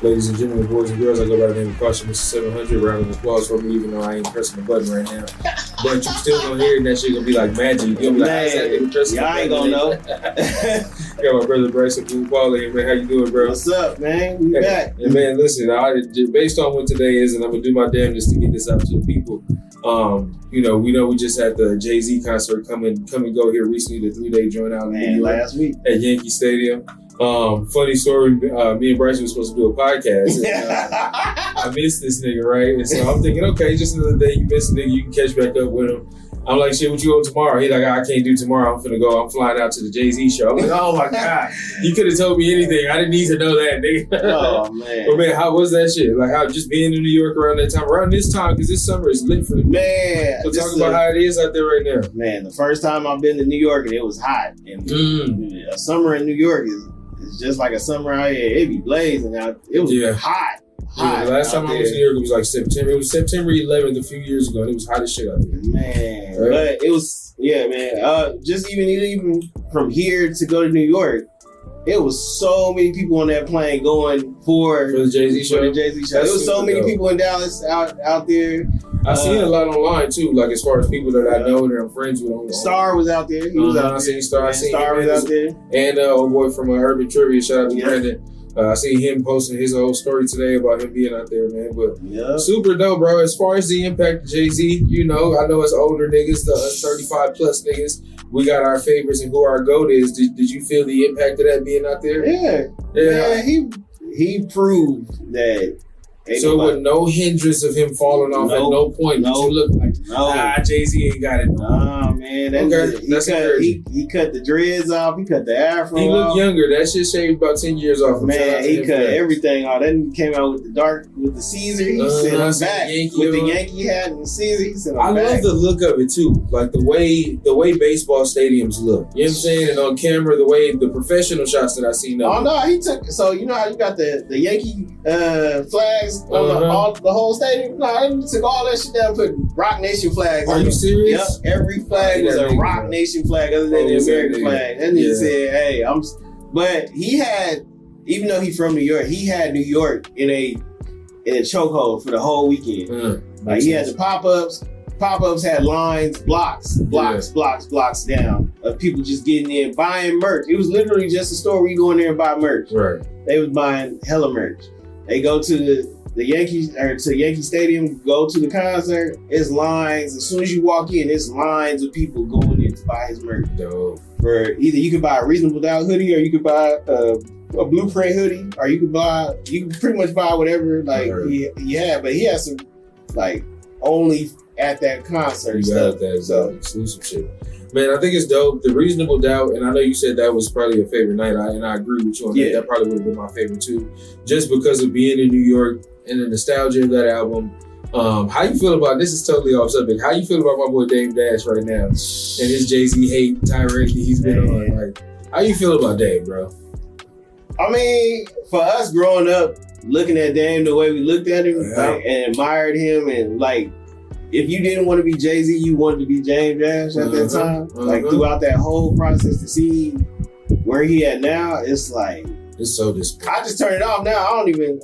Ladies and gentlemen, boys and girls, I go by the name of Caution Mr. 700. Round of applause for me, even though I ain't pressing the button right now. But you still gonna hear it, and that shit gonna be like magic. You gonna be like, how's that nigga pressing the button? Y'all ain't gonna know. Got my brother Bryson Blue Paul here, man. How you doing, bro? What's up, man? We back. And man, listen, based on what today is, and I'm gonna do my damnedest to get this out to the people. We know we just had the Jay-Z concert come and go here recently, the 3-day joint out in New York last week at Yankee Stadium. Funny story, me and Bryson were supposed to do a podcast. And, I missed this nigga, right? And so I'm thinking, okay, just another day you miss a nigga, you can catch back up with him. I'm like, shit, what you on tomorrow? He like, I can't do tomorrow. I'm finna go. I'm flying out to the Jay-Z show. I'm like, oh my God. You could have told me anything. I didn't need to know that, nigga. Oh, man. But man, how was that shit? Like, how just being in New York around that time, around this time, because this summer is lit for the man. So talk about how it is out there right now. Man, the first time I've been to New York and it was hot. And a summer in New York is just like a summer out here. It be blazing out. It was hot. Yeah, the last time I was in New York, it was like September. It was September 11th a few years ago, and it was hot as shit out there. Man, right? But it was, man. Just even from here to go to New York, it was so many people on that plane going for the Jay-Z show. There was so many people in Dallas out there. I seen a lot online too, like as far as people that I know that I'm friends with. Star was out there. He was out there. I seen Star. Star was out there. And old boy from Urban Trivia, shout out to Brandon. I seen him posting his whole story today about him being out there, man. But super dope, bro. As far as the impact of Jay-Z, I know it's older niggas, the 35 plus niggas. We got our favorites and who our GOAT is. Did you feel the impact of that being out there? Yeah. He proved that. So with no hindrance of him falling off at no point, did you look like, Jay-Z ain't got it. Nah, man. He cut the dreads off. He cut the afro off. He looked younger. That shit shaved about 10 years off. Man, he cut everything off. Then he came out with the Caesar. He said, I'm back. With the Yankee hat and the Caesar. He said, I'm back. I love the look of it too. Like the way baseball stadiums look. You know what I'm saying? And on camera, the professional shots that I seen of no, he took, so you know how you got the Yankee flags on the whole stadium? No, he took all that shit down and put Rock Nation flags. Are you serious? Yep. Every flag was a Rock Nation flag other than the American flag. And he said, hey, but he had, even though he's from New York, he had New York in a chokehold for the whole weekend. Like he had the pop-ups. Pop-ups had lines, blocks down of people just getting in, buying merch. It was literally just a store where you go in there and buy merch. Right. They was buying hella merch. They go to the Yankees or to Yankee Stadium, go to the concert. It's lines. As soon as you walk in, it's lines of people going in to buy his merch. Dope. For either you could buy a Reasonable Doubt hoodie, or you could buy a Blueprint hoodie, or you can pretty much buy whatever he had. But he had some only at that concert. You got that exclusive shit. Man, I think it's dope. The Reasonable Doubt, and I know you said that was probably your favorite night, and I agree with you on that. That probably would have been my favorite too, just because of being in New York and the nostalgia of that album. How you feel about, this is totally off subject, how you feel about my boy Dame Dash right now and his Jay-Z hate tirade that he's been on? Like, how you feel about Dame, bro? I mean, for us growing up, looking at Dame the way we looked at him and admired him, and if you didn't want to be Jay-Z, you wanted to be James Dash at that time. Throughout that whole process, to see where he at now, it's like, it's so disappointing. I just turn it off now.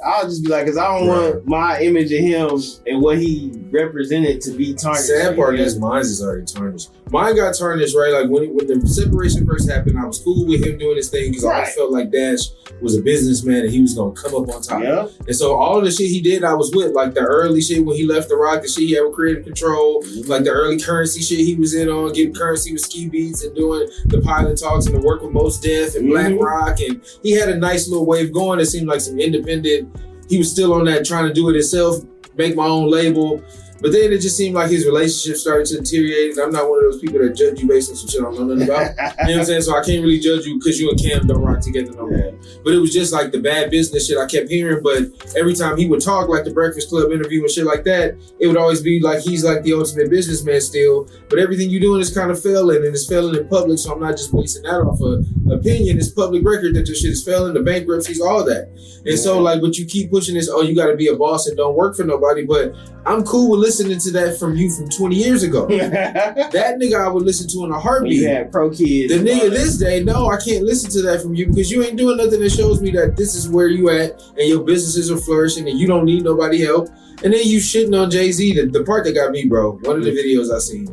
I'll just be like, because I don't want my image of him and what he represented to be tarnished. Sad part is mine is already tarnished. Mine got tarnished, right? Like when the separation first happened, I was cool with him doing his thing because I felt like Dash was a businessman and he was gonna come up on top. Yeah. And so all of the shit he did, I was with. Like the early shit when he left the Rock, the shit he had with Creative Control, like the early Currency shit he was in on, getting Currency with Ski Beats and doing the pilot talks and the work with Mos Def and Black Rock, and he had a nice little wave going. It seemed like some independent. He was still on that, trying to do it himself, make my own label. But then it just seemed like his relationship started to deteriorate. And I'm not one of those people that judge you based on some shit I don't know nothing about. You know what I'm saying? So I can't really judge you because you and Cam don't rock together no more. But it was just like the bad business shit I kept hearing. But every time he would talk, like the Breakfast Club interview and shit like that, it would always be like he's like the ultimate businessman still. But everything you're doing is kind of failing, and it's failing in public. So I'm not just basing that off of opinion. It's public record that your shit is failing, the bankruptcies, all that. And so like, but you keep pushing this, oh, you got to be a boss and don't work for nobody. But I'm cool with listening to that from you from 20 years ago. That nigga I would listen to in a heartbeat. You had pro kids. The nigga this day, no, I can't listen to that from you because you ain't doing nothing that shows me that this is where you at and your businesses are flourishing and you don't need nobody help. And then you shitting on Jay-Z. The part that got me, bro, one of the videos I seen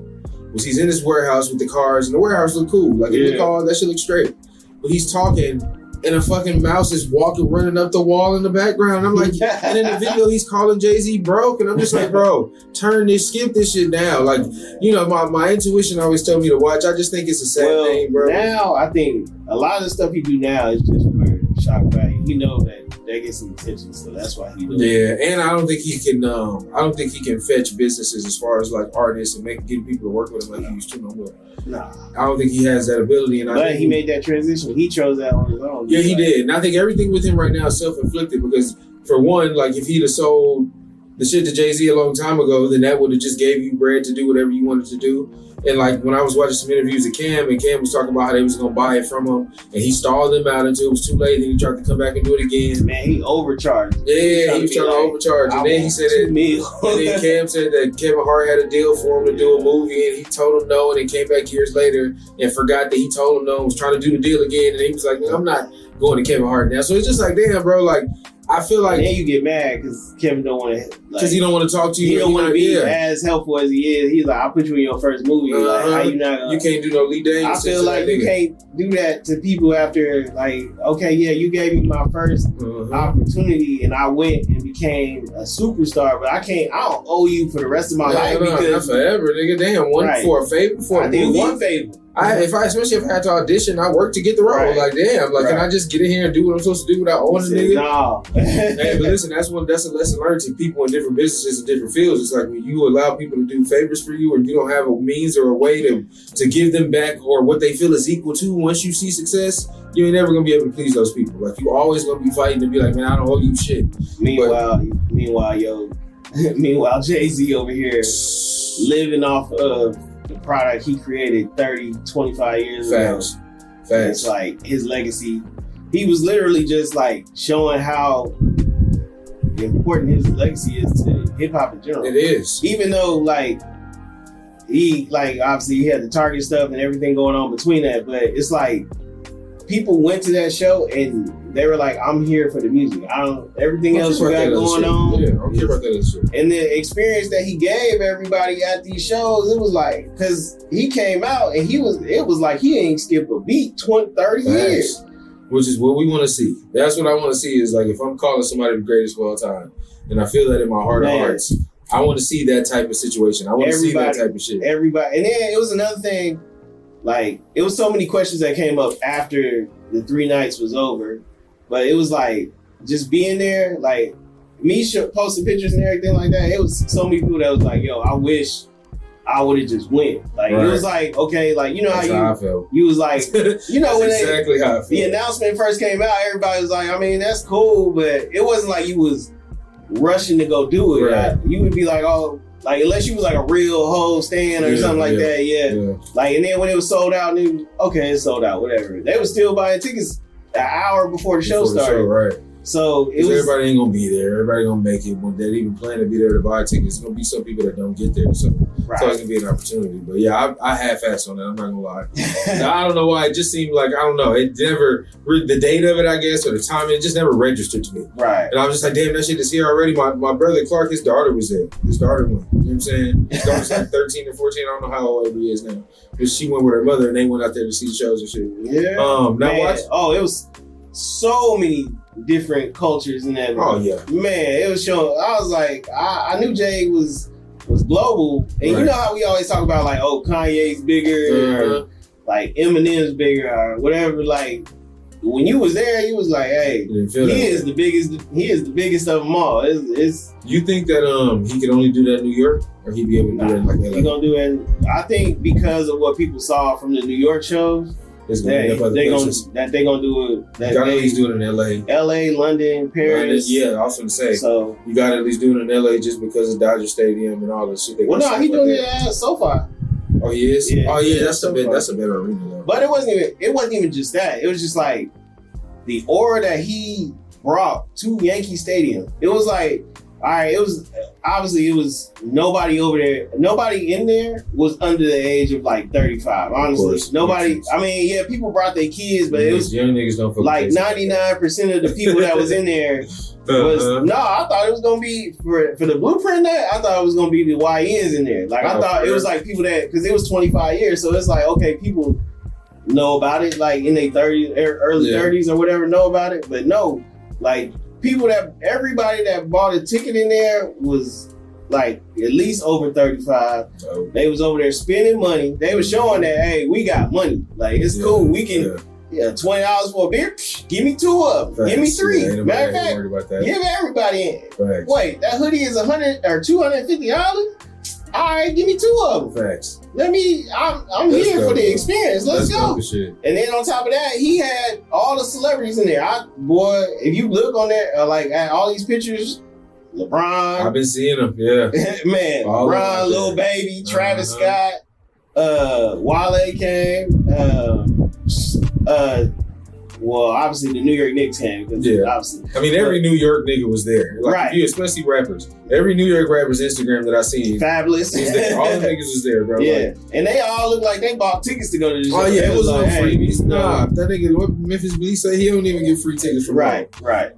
was he's in his warehouse with the cars and the warehouse look cool. Like in the car, that shit look straight. But he's talking and a fucking mouse is running up the wall in the background. I'm like, and in the video he's calling Jay-Z broke, and I'm just like, bro, skip this shit down. Like, you know, my intuition always told me to watch. I just think it's a sad thing, bro. Now I think a lot of the stuff he do now is just for shock value. He know that they get some attention, so that's why he does it. Yeah, and I don't think he can. I don't think he can fetch businesses as far as like artists and getting people to work with him like he used to no more. Nah, I don't think he has that ability. And but he made that transition. He chose that on his own. Yeah, he did. And I think everything with him right now is self-inflicted because, for one, like if he'd have sold the shit to Jay-Z a long time ago, then that would have just gave you bread to do whatever you wanted to do. And like when I was watching some interviews of Cam, and Cam was talking about how they was gonna buy it from him, and he stalled them out until it was too late. Then he tried to come back and do it again. Man, he overcharged. Yeah, he was trying to overcharge. And then he said that. And then Cam said that Kevin Hart had a deal for him to do a movie, and he told him no, and then came back years later and forgot that he told him no, and was trying to do the deal again, and he was like, I'm not going to Kevin Hart now. So it's just like, damn, bro, like. I feel like. And then you get mad because Kevin don't want to. Because he don't want to talk to you. He don't want to be as helpful as he is. He's like, I'll put you in your first movie. Like, how you not? You can't do no lead dance. I feel like you can't do that to people after, like, okay, yeah, you gave me my first opportunity and I went and became a superstar, but I don't owe you for the rest of my life because not forever, nigga. Damn, for a favor, for a movie. One favor. Especially if I had to audition, I worked to get the role. Like, damn, like, can I just get in here and do what I'm supposed to do without owning a nigga? No. Hey, but listen, that's a lesson learned to people in different businesses and different fields. It's like when you allow people to do favors for you, and you don't have a means or a way to give them back or what they feel is equal to once you see success, you ain't never gonna be able to please those people. Like, you always gonna be fighting to be like, man, I don't owe you shit. Meanwhile, Jay-Z over here living off of the product he created 30, 25 years ago. Facts. It's like his legacy. He was literally just like showing how important his legacy is to hip hop in general. It is. Even though like he obviously he had the Target stuff and everything going on between that, but it's like people went to that show and they were like, I'm here for the music. Everything else you got going on. Yeah, I don't care about that shit. And the experience that he gave everybody at these shows, it was like, because he came out and it was like he ain't skipped a beat 20, 30 years. Which is what we want to see. That's what I want to see is like, if I'm calling somebody the greatest of all time, and I feel that in my heart of hearts, I want to see that type of situation. I want to see that type of shit. Everybody. And then it was another thing, like, it was so many questions that came up after the 3 nights was over. But it was like, just being there, like, me posting pictures and everything like that, it was so many people that was like, yo, I wish I would have just went. Like, It was like, okay, like, you know, that's how I felt. You was like, you know, when exactly how I felt. The announcement first came out, everybody was like, I mean, that's cool, but it wasn't like you was rushing to go do it. Right. Like, you would be like, oh, like, unless you was like a real whole stand or something like that, yeah. Like, and then when it was sold out, okay, it's sold out, whatever. They were still buying tickets an hour before the show started. Right. So it was. Everybody ain't gonna be there. Everybody gonna make it. When they even plan to be there to buy tickets, there's gonna be some people that don't get there. So it's always gonna be an opportunity. But yeah, I half-assed on that. I'm not gonna lie. I don't know why. It just seemed like, I don't know. It never, the date of it, I guess, or the time, it just never registered to me. Right. And I was just like, damn, that shit is here already. My brother Clark, his daughter was there. His daughter went. You know what I'm saying? His daughter's like 13 or 14. I don't know how old he is now. But she went with her mother and they went out there to see shows and shit. Yeah. It was so many different cultures in that. Oh yeah, man, it was showing. I was like, I knew Jay was global, and you know how we always talk about like, oh, Kanye's bigger, or, like Eminem's bigger, or whatever. Like when you was there, he was like, hey, he is the biggest. He is the biggest of them all. It's You think that he could only do that in New York, or he'd be able to do that in like LA? He gonna do it. I think because of what people saw from the New York shows. They're gonna do it. You gotta at least do it in LA. LA, London, Paris. Yeah, I was gonna say. So you gotta at least do it in LA just because of Dodger Stadium and all the shit. Well, no, he's doing it at SoFi. Oh, he is. Yeah, that's a better arena though. But it wasn't even just that. It was just like the aura that he brought to Yankee Stadium. It was like all right, it was nobody over there. Nobody in there was under the age of like 35. Honestly, nobody. I mean, yeah, people brought their kids, but it was young niggas don't like 99% of the people that was in there was no. I thought it was gonna be for the blueprint. That I thought it was gonna be the YNs in there. Like I thought it was like people that because it was 25 years, so it's like okay, people know about it, like in their 30s, early 30s or whatever, know about it, but no, like. Everybody that bought a ticket in there was like at least over 35. Oh. They was over there spending money. They was showing that, hey, we got money. Like, it's cool. We can, $20 for a beer. Psh, give me 2 of them. Give me 3. Matter of fact, give everybody in. Facts. Wait, that hoodie is $100 or $250? All right, give me 2 of them. Facts. I'm here for the experience. Let's go. And then on top of that, he had all the celebrities in there. If you look on there, like at all these pictures, LeBron. I've been seeing them, yeah. Man, all LeBron, Lil Baby, Travis Scott, Wale came, well, obviously the New York Knicks came. Obviously. I mean, every New York nigga was there. Like, right. Especially rappers. Every New York rapper's Instagram that I seen. Fabulous. Was there. All the niggas was there, bro. Yeah. Like, and they all look like they bought tickets to go to the show. Oh, yeah. It was no freebies. Nah. That nigga, what Memphis Bleak say, he don't even get free tickets from Right.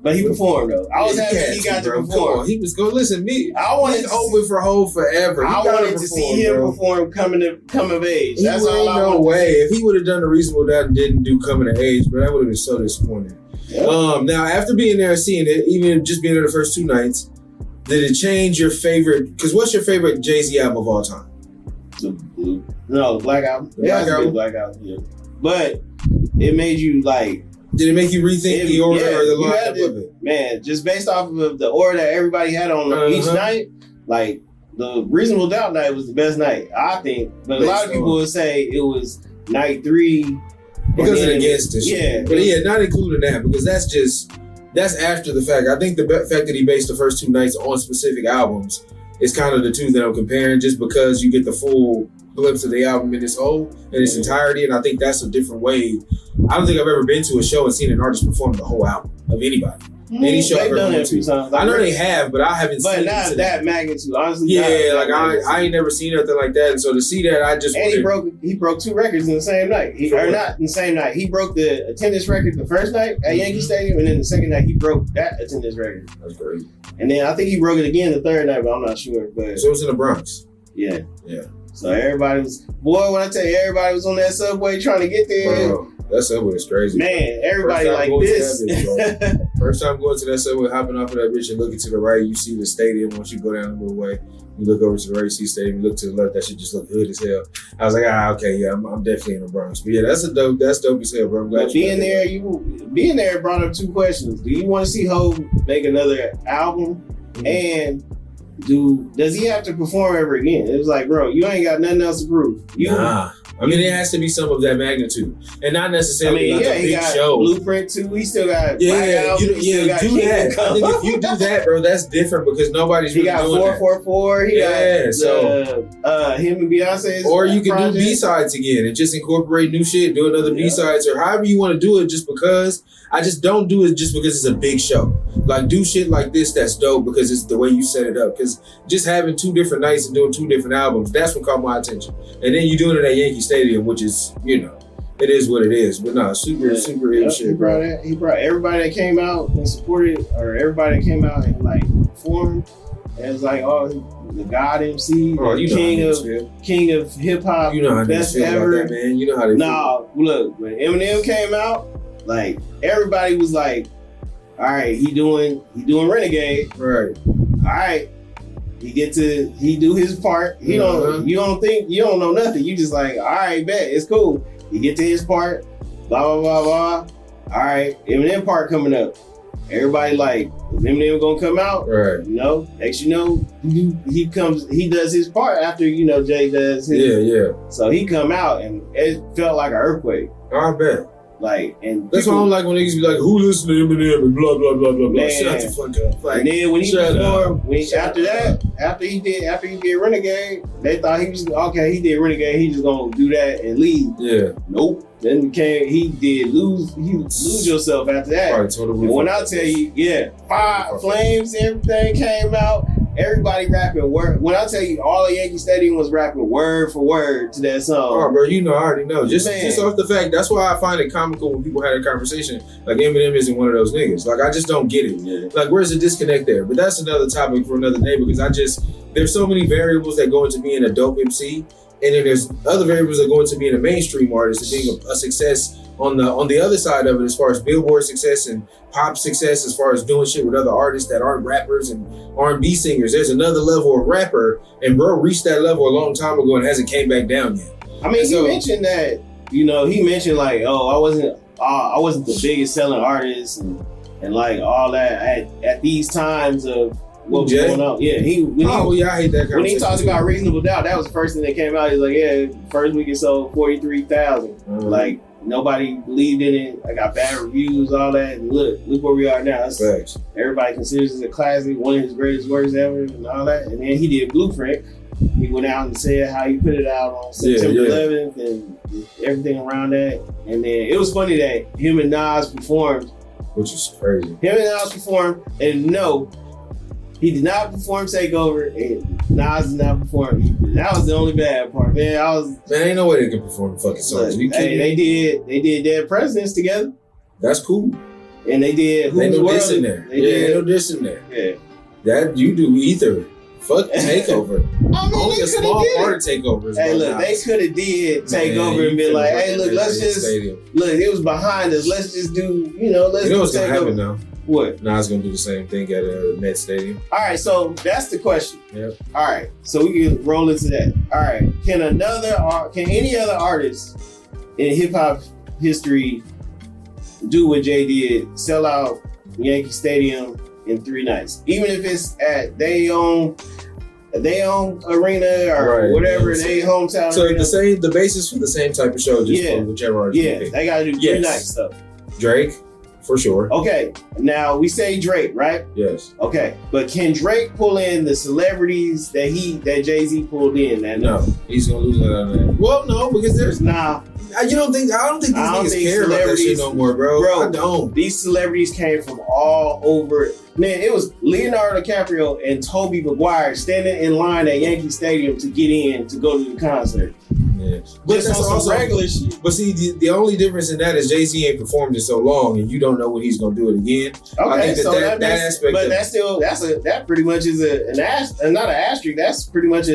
But he performed, though. I was happy he got to perform. He was going, listen, he's open for Hov forever. I wanted to see him perform Coming of Age. That's all I wanted. No way. If he would have done the Reasonable Doubt and didn't do Coming of Age, bro, that would have been so disappointing. Yep. Now, after being there and seeing it, even just being there the first 2 nights, did it change your favorite? Because what's your favorite Jay-Z album of all time? No, Black Album. Black Album. Yeah. But it made you like. Did it make you rethink the order or the lineup of it? Man, just based off of the order that everybody had on each night, like the Reasonable Doubt night was the best night, I think. But a lot of people would say it was night 3. Because of the guest and shit. But not including that, because that's after the fact. I think the fact that he based the first 2 nights on specific albums is kind of the 2 that I'm comparing, just because you get the full glimpse of the album in its whole, in its entirety, and I think that's a different way. I don't think I've ever been to a show and seen an artist perform the whole album of anybody. Any show I've ever been to. I know they have, but I haven't seen it. But not that magnitude, honestly. Yeah, like I ain't never seen nothing like that, and so to see that, I just and he broke 2 records in the same night. Not in the same night. He broke the attendance record the first night at Yankee Stadium, and then the second night he broke that attendance record. That's great. And then I think he broke it again the third night, but I'm not sure. But so it was in the Bronx. Yeah. So everybody was when I tell you, everybody was on that subway trying to get there. Bro, that subway is crazy. Man, everybody like this. First time going to that subway, hopping off of that bitch and looking to the right, you see the stadium. Once you go down a little way, you look over to the right, you see the stadium. You look to the left, that shit just look good as hell. I was like, okay, yeah, I'm definitely in the Bronx. But yeah, that's dope as hell, bro. I'm glad being there brought up 2 questions. Do you want to see Hov make another album? Mm-hmm. And does he have to perform ever again? It was like, bro, you ain't got nothing else to prove. Nah. I mean, it has to be some of that magnitude, and not necessarily like a big show. Blueprint 2. He still got do that. I think if you do that, bro, that's different because nobody's really doing that. He got 444. He got him and Beyonce's. Or you can do B-sides again and just incorporate new shit. Do another B-sides or however you want to do it. Just because I just don't do it just because it's a big show. Like do shit like this that's dope because it's the way you set it up. Because just having 2 different nights and doing 2 different albums, that's what caught my attention. And then you doing it at Yankee Stadium, which is, it is what it is. But no, super ill shit, bro. He brought everybody that came out and supported, or everybody that came out and like performed. It was like, the God MC, king of hip hop, best ever. That, man. You know how they feel. Look, when Eminem came out, like everybody was like, all right, he doing Renegade. Right. All right. He do his part. You don't know nothing. You just like, all right, bet, it's cool. He get to his part, blah, blah, blah, blah. All right, Eminem part coming up. Everybody like, is Eminem gonna come out? Right. Next he does his part after, Jay does his. Yeah. So he come out and it felt like an earthquake. I bet. Like, and that's why I don't like when niggas be like, who listen to Eminem and blah blah blah blah blah. Man. Shut the fuck up. Like, and then when he performed, after he did Renegade, they thought he was okay. He did Renegade. He just gonna do that and leave. Yeah. Nope. Then he did lose yourself after that. Right, totally. And when I tell you, Fire, Flames, everything came out. Everybody rapping word. When I tell you, all of Yankee Stadium was rapping word for word to that song. Oh, bro, you know, I already know. Just off the fact, that's why I find it comical when people have a conversation. Like, Eminem isn't one of those niggas. Like, I just don't get it. Yeah. Like, where's the disconnect there? But that's another topic for another day because there's so many variables that go into being a dope MC. And then there's other variables that go into being a mainstream artist and being a success on the other side of it, as far as Billboard success and pop success, as far as doing shit with other artists that aren't rappers and R&B singers. There's another level of rapper, and bro reached that level a long time ago and hasn't came back down yet. I mean, he mentioned that, he mentioned like, I wasn't the biggest selling artist and like all that at these times of what was going on. Yeah, I hate that. When he talks about Reasonable Doubt, that was the first thing that came out. He's like, first week it sold 43,000. Mm-hmm. Like, nobody believed in it. I got bad reviews, all that. And look where we are now. Everybody considers it a classic, one of his greatest works ever, and all that. And then he did Blueprint. He went out and said how he put it out on September 11th and everything around that. And then it was funny that him and Nas performed, which is crazy. Him and Nas performed, and no, he did not perform Takeover, and Nas did not perform. That was the only bad part, man. Ain't no way they can perform fucking songs. They did Dead Presidents together. That's cool. And they did Who's Ain't no World diss in there. Ain't no diss in there. Yeah. That you do either. Fuck Takeover. Only a small part of Takeover. Hey, look, they could have did Takeover and been like, hey, look, let's just look. It was behind us. Let's just do, let's do what's gonna happen now. What? Nas gonna do the same thing at Met Stadium. All right, so that's the question. Yep. All right, so we can roll into that. All right, can any other artist in hip hop history do what Jay did? Sell out Yankee Stadium in 3 nights, even if it's at their own arena or whatever, their hometown. So arena. the basis for the same type of show, just for whichever artist. Yeah, they gotta do 3 nights though. Drake. For sure. Okay, now we say Drake, right? Yes. Okay, but can Drake pull in the celebrities that Jay-Z pulled in? No, he's gonna lose out on that. Well, no, because there's I don't think these niggas care about that shit no more, bro. I don't. These celebrities came from all over. Man, it was Leonardo DiCaprio and Tobey Maguire standing in line at Yankee Stadium to get in to go to the concert. Yeah. But that's also regular shit. But see, the only difference in that is Jay-Z ain't performed it so long, and you don't know when he's gonna do it again. Okay, I think so that aspect. But that pretty much is not an asterisk. That's pretty much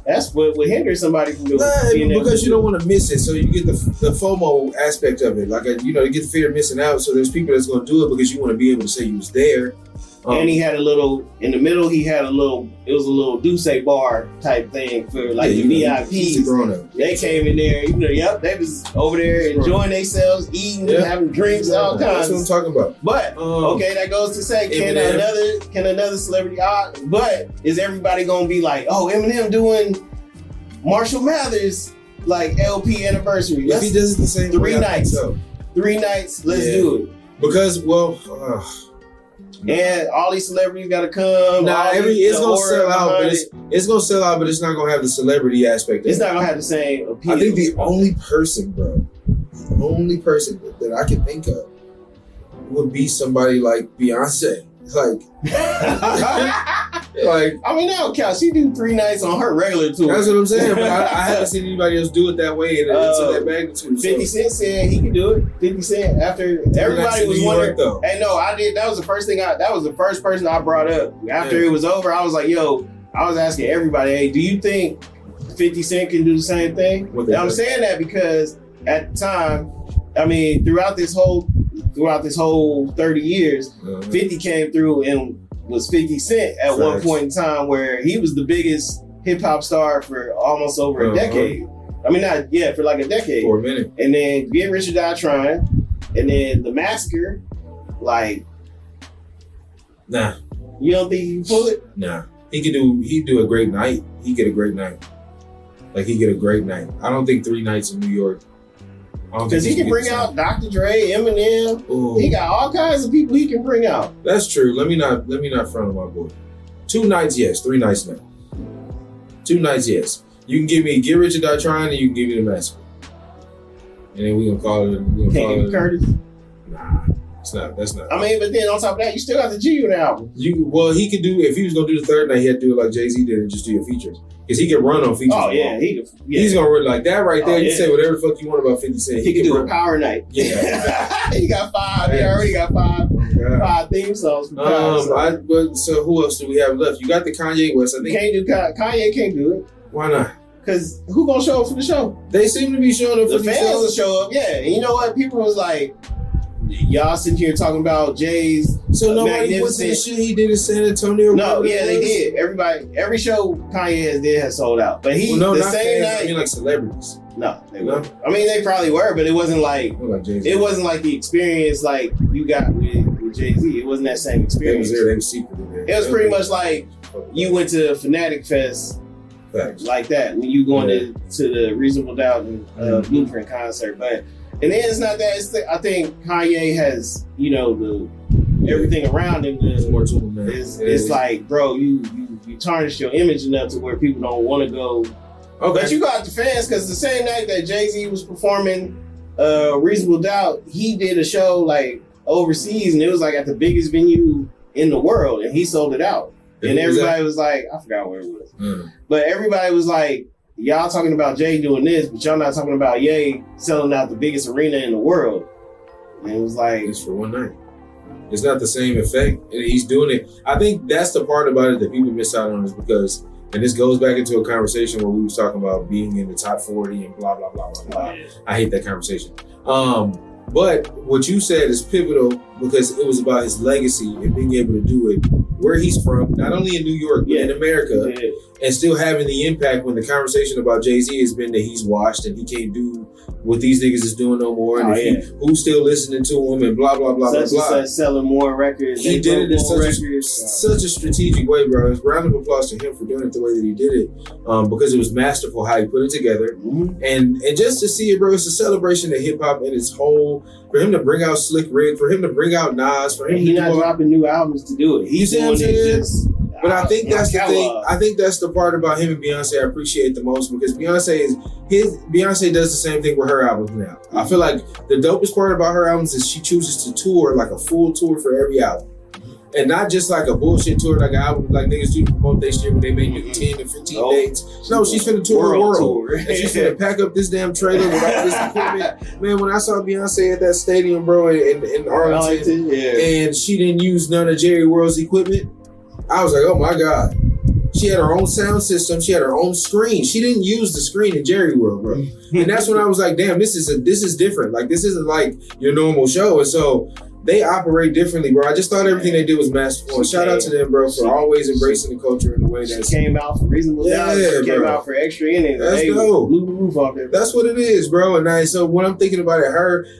that's what would hinder somebody from doing it. Because you don't want to miss it, so you get the FOMO aspect of it. Like you get the fear of missing out. So there's people that's gonna do it because you want to be able to say you was there. And he had a little in the middle. It was a little Duce bar type thing for like the VIPs. They came in there. They was over there enjoying themselves, eating, having drinks, all kinds. That's what I'm talking about. But okay, that goes to say, can another celebrity? But is everybody gonna be like, oh, Eminem doing Marshall Mathers like LP anniversary? If he does it the same 3 nights, 3 nights. Let's do it because and all these celebrities gotta come. It's gonna sell out, but it's gonna sell out, but it's not gonna have the celebrity aspect. It's not gonna have the same appeal. I think the only person that I can think of would be somebody like Beyonce. Like, I mean, that don't count. She do 3 nights on her regular tour. That's what I'm saying. But I haven't seen anybody else do it that way and to that magnitude. 50 Cent said he could do it. 50 Cent after everybody was wondering. Hey, no, I did. That was the first thing. That was the first person I brought up after it was over. I was like, yo, I was asking everybody, hey, do you think 50 Cent can do the same thing? And I'm saying that because at the time, I mean, throughout this whole 30 years, 50 came through and was 50 Cent at one point in time where he was the biggest hip hop star for almost over a decade. I mean, for like a decade. For a minute. And then Get Rich or Die Trying, and then The Massacre, like, nah. You don't think he can pull it? Nah. He'd do a great night. He'd get a great night. Like, he'd get a great night. I don't think 3 nights in New York. I Because he can bring out Dr. Dre, Eminem. Ooh. He got all kinds of people he can bring out. That's true. Let me not front on my boy. 2 nights, yes. 3 nights, no. 2 nights, yes. You can give me Get Rich or Die Trying, and you can give me The Massacre. And then we gonna call it. Can't give Curtis. Nah, it's not. That's not. I mean, but then on top of that, you still got the G-Unit album. He could do, if he was gonna do the third night, he had to do it like Jay-Z did and just do your features. Because he can run on features. Oh yeah, he's gonna run like that right there. You say whatever the fuck you want about 50 Cent. He can do a power night. Yeah, he got 5. He already got 5. 5 theme songs. For power, so who else do we have left? You got the Kanye West. I think Kanye can't do it. Why not? Because who gonna show up for the show? They seem to be showing up for the fans will show up. Yeah, and you know what? People was like, y'all sitting here talking about Jay's. So nobody went to the shit he did in San Antonio. No, yeah, they did. Every show Kanye has sold out. But the same night. I mean, like celebrities. No, they weren't. I mean, they probably were, but it wasn't like it wasn't like the experience like you got with Jay-Z. It wasn't that same experience. They was secretly there. It was pretty much like you went to Fanatic Fest. Facts. Like that when you going to the Reasonable Doubt and Blueprint concert, but and then it's not that. I think Kanye has the everything around him. It's like, bro, you tarnish your image enough to where people don't want to go. Okay. But you got the fans because the same night that Jay-Z was performing Reasonable Doubt, he did a show like overseas and it was like at the biggest venue in the world and he sold it out. And everybody was like, I forgot where it was. But everybody was like, y'all talking about Jay doing this, but y'all not talking about Ye selling out the biggest arena in the world. And it was like... It's for one night. It's not the same effect. And he's doing it. I think that's the part about it that people miss out on is because, and this goes back into a conversation where we was talking about being in the top 40 and blah, blah, blah, blah, blah. Yeah. I hate that conversation. But what you said is pivotal because it was about his legacy and being able to do it where he's from, not only in New York, but in America, and still having the impact when the conversation about Jay-Z has been that he's washed and he can't do what these niggas is doing no more, and who's still listening to him and blah, blah, blah, blah, blah. Selling more records. He did it in such a strategic way, bro. Round of applause to him for doing it the way that he did it because it was masterful how he put it together. Mm-hmm. And just to see it, bro, it's a celebration of hip-hop in its whole, for him to bring out Slick Rick, for him to bring out Nas, for him to not dropping new albums to do it. He's doing it but I think that's the thing. I think that's the part about him and Beyonce I appreciate the most because Beyonce does the same thing with her albums now. I feel like the dopest part about her albums is she chooses to tour like a full tour for every album. And not just like a bullshit tour, like an album like niggas do to promote their shit when they make 10 and 15 dates. No, she's finna tour the world. And she's finna pack up this damn trailer with all this equipment. Man, when I saw Beyonce at that stadium, bro, in Arlington, and she didn't use none of Jerry World's equipment, I was like, oh my God. She had her own sound system. She had her own screen. She didn't use the screen in Jerry World, bro. And that's when I was like, damn, this is different. Like, this isn't like your normal show. And so they operate differently, bro. I just thought everything they did was masterful. And shout out to them, bro, for always embracing the culture in the way that came out for Reasonable Doubt. She came out for Extra Innings. That's dope. Blew the roof off there. That's what it is, bro. And so when I'm thinking about it,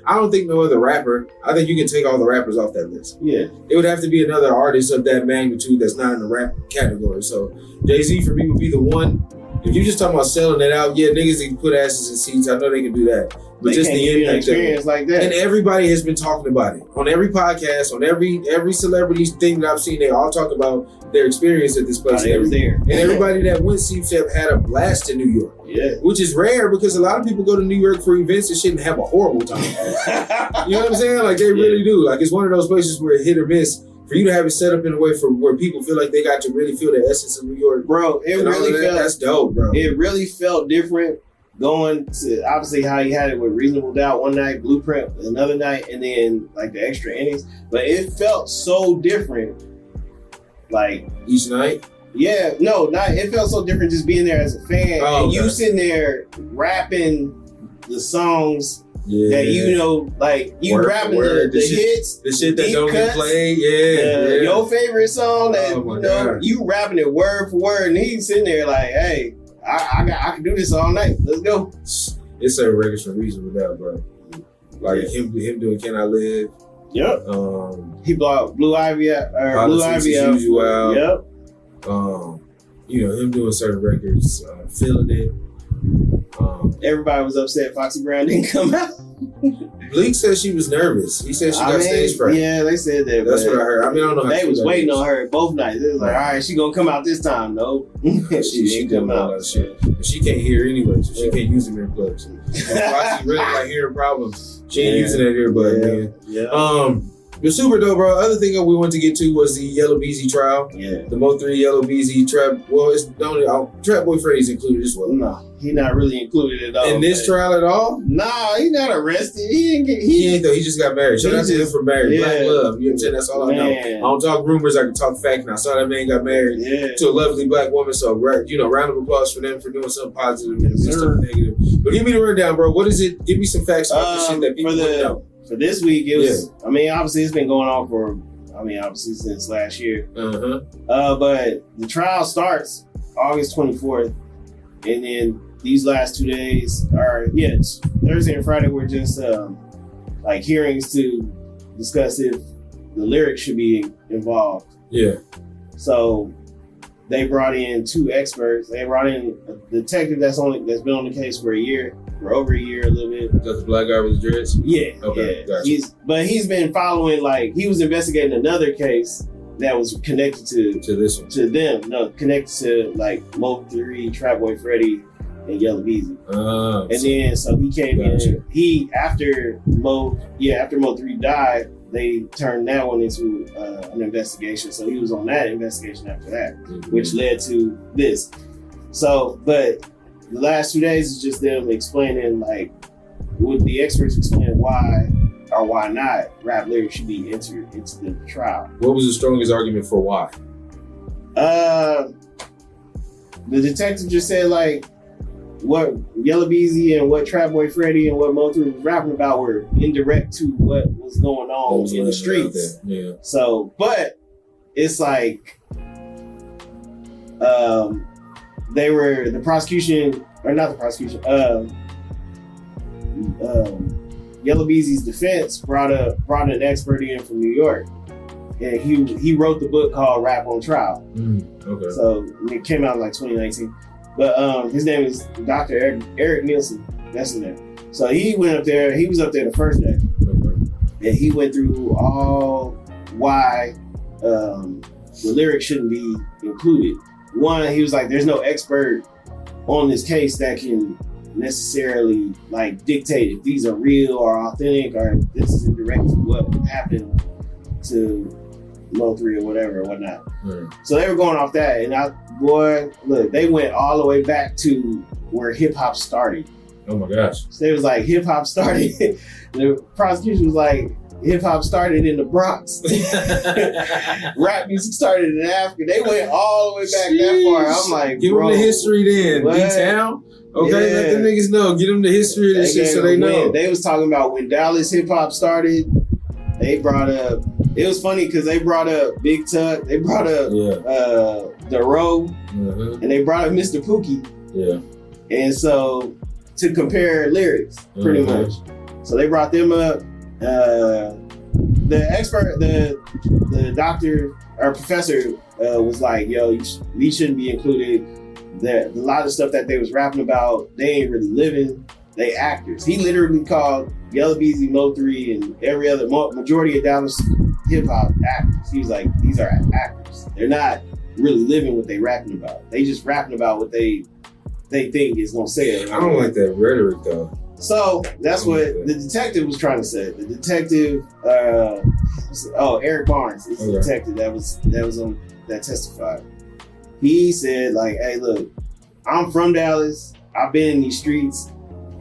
I don't think no other rapper. I think you can take all the rappers off that list. Yeah. It would have to be another artist of that magnitude that's not in the rap category. So Jay-Z for me would be the one. If you're just talking about selling it out, yeah, niggas can put asses in seats. I know they can do that. But just the impact experience like that. And everybody has been talking about it. On every podcast, on every celebrity thing that I've seen, they all talk about their experience at this place. And everybody that went seems to have had a blast in New York. Yeah. Which is rare because a lot of people go to New York for events and shit and have a horrible time. You know what I'm saying? Like they really do. Like it's one of those places where hit or miss. For you to have it set up in a way for where people feel like they got to really feel the essence of New York. Bro, it really felt... That's dope, bro. It really felt different going to, obviously, how he had it with Reasonable Doubt one night, Blueprint another night, and then, like, the Extra Innings. But it felt so different, like... Each night? Yeah, it felt so different just being there as a fan. And you sitting there rapping the songs... Yeah. That like you rapping the hits, the shit that don't get played. Yeah, your favorite song that you rapping it word for word, and he's sitting there like, "Hey, I can do this all night. Let's go." It's a records for Reasonable Doubt, bro. Like him doing "Can I Live." Yep. He Blue Ivy out. Blue Ivy out. Yep. Him doing certain records, Feeling It. Everybody was upset Foxy Brown didn't come out. Bleak said she was nervous. He said she got stage fright. Yeah, they said that. That's what I heard. I mean, I don't know. They was waiting on her both nights. It was like, all right, she gonna come out this time. No, she come out. Shit. But she can't hear anyway, so she can't use them earplugs. Foxy really like hearing problems. She ain't using that earbud, man. Yeah. But super dope, bro. Other thing that we wanted to get to was the Yellow Beezy trial. Yeah. The Mo 3 Yellow Beezy trap. Well, it's only Trap Boy Freddy's included as well. No, he not really included at all. In this trial at all? Nah, he not arrested. He didn't get. He ain't though. He just got married. Shout out to him for married. Yeah. Black love. You know what I'm saying? That's all I know. I don't talk rumors. I can talk fact. And I saw that man got married to a lovely black woman. So, round of applause for them for doing something positive and something negative. But give me the rundown, bro. What is it? Give me some facts about this shit that people don't know. For this week, it was. I mean, obviously, it's been going on for. I mean, obviously, since last year. But the trial starts August 24th, and then these last 2 days are Thursday and Friday were just like hearings to discuss if the lyrics should be involved. Yeah. So they brought in 2 experts. They brought in a detective that's been on the case for over a year, a little bit. Is that the black guy with the dreads? Yeah. Okay. Yeah. Gotcha. He's been following, like, he was investigating another case that was connected to this one. To them. No, connected to like Mo 3, Trap Boy Freddy, and Yellow Beezy. And then so he came in. After Mo 3 died, they turned that one into an investigation. So he was on that investigation after that, which led to this. So, but the last 2 days is just them explaining, like, would the experts explain why or why not rap lyrics should be entered into the trial. What was the strongest argument for why? The detective just said, like, what Yellow Beezy and what Trap Boy Freddy and what Mo 3 was rapping about were indirect to what was going on in the streets. Yeah. So, but it's like, the prosecution, or not the prosecution, Yellow Beezy's defense brought an expert in from New York. And he wrote the book called Rap on Trial. Okay. So it came out in like 2019. But his name is Dr. Eric Nielsen. That's his name. So he went up there. He was up there the first day. Okay. And he went through all why the lyrics shouldn't be included. One, he was like, there's no expert on this case that can necessarily like dictate if these are real or authentic or if this is indirect to what happened to Mo 3 or whatever or whatnot. So they were going off that, and look, they went all the way back to where hip hop started. Oh my gosh. So they was like, hip hop started, the prosecution was like, hip hop started in the Bronx. Rap music started in Africa. They went all the way back that far. I'm like, give them the history then. D-Town? Okay, let the niggas know. Get them the history of this shit so they know. They was talking about when Dallas hip hop started. They brought up, it was funny because they brought up Big Tuck, they brought up Dero, and they brought up Mr. Pookie. Yeah. And so to compare lyrics, pretty much. So they brought them up. The expert, the doctor or professor was like, yo, these shouldn't be included. A lot of stuff that they was rapping about, they ain't really living. They actors. He literally called Yellow Beezy, Mo 3, and every other majority of Dallas hip hop actors. He was like, these are actors. They're not really living what they rapping about. They just rapping about what they think is gonna say it. I don't like that rhetoric though. So that's what the detective was trying to say. The detective, Eric Barnes is the detective that testified. He said, like, hey, look, I'm from Dallas. I've been in these streets.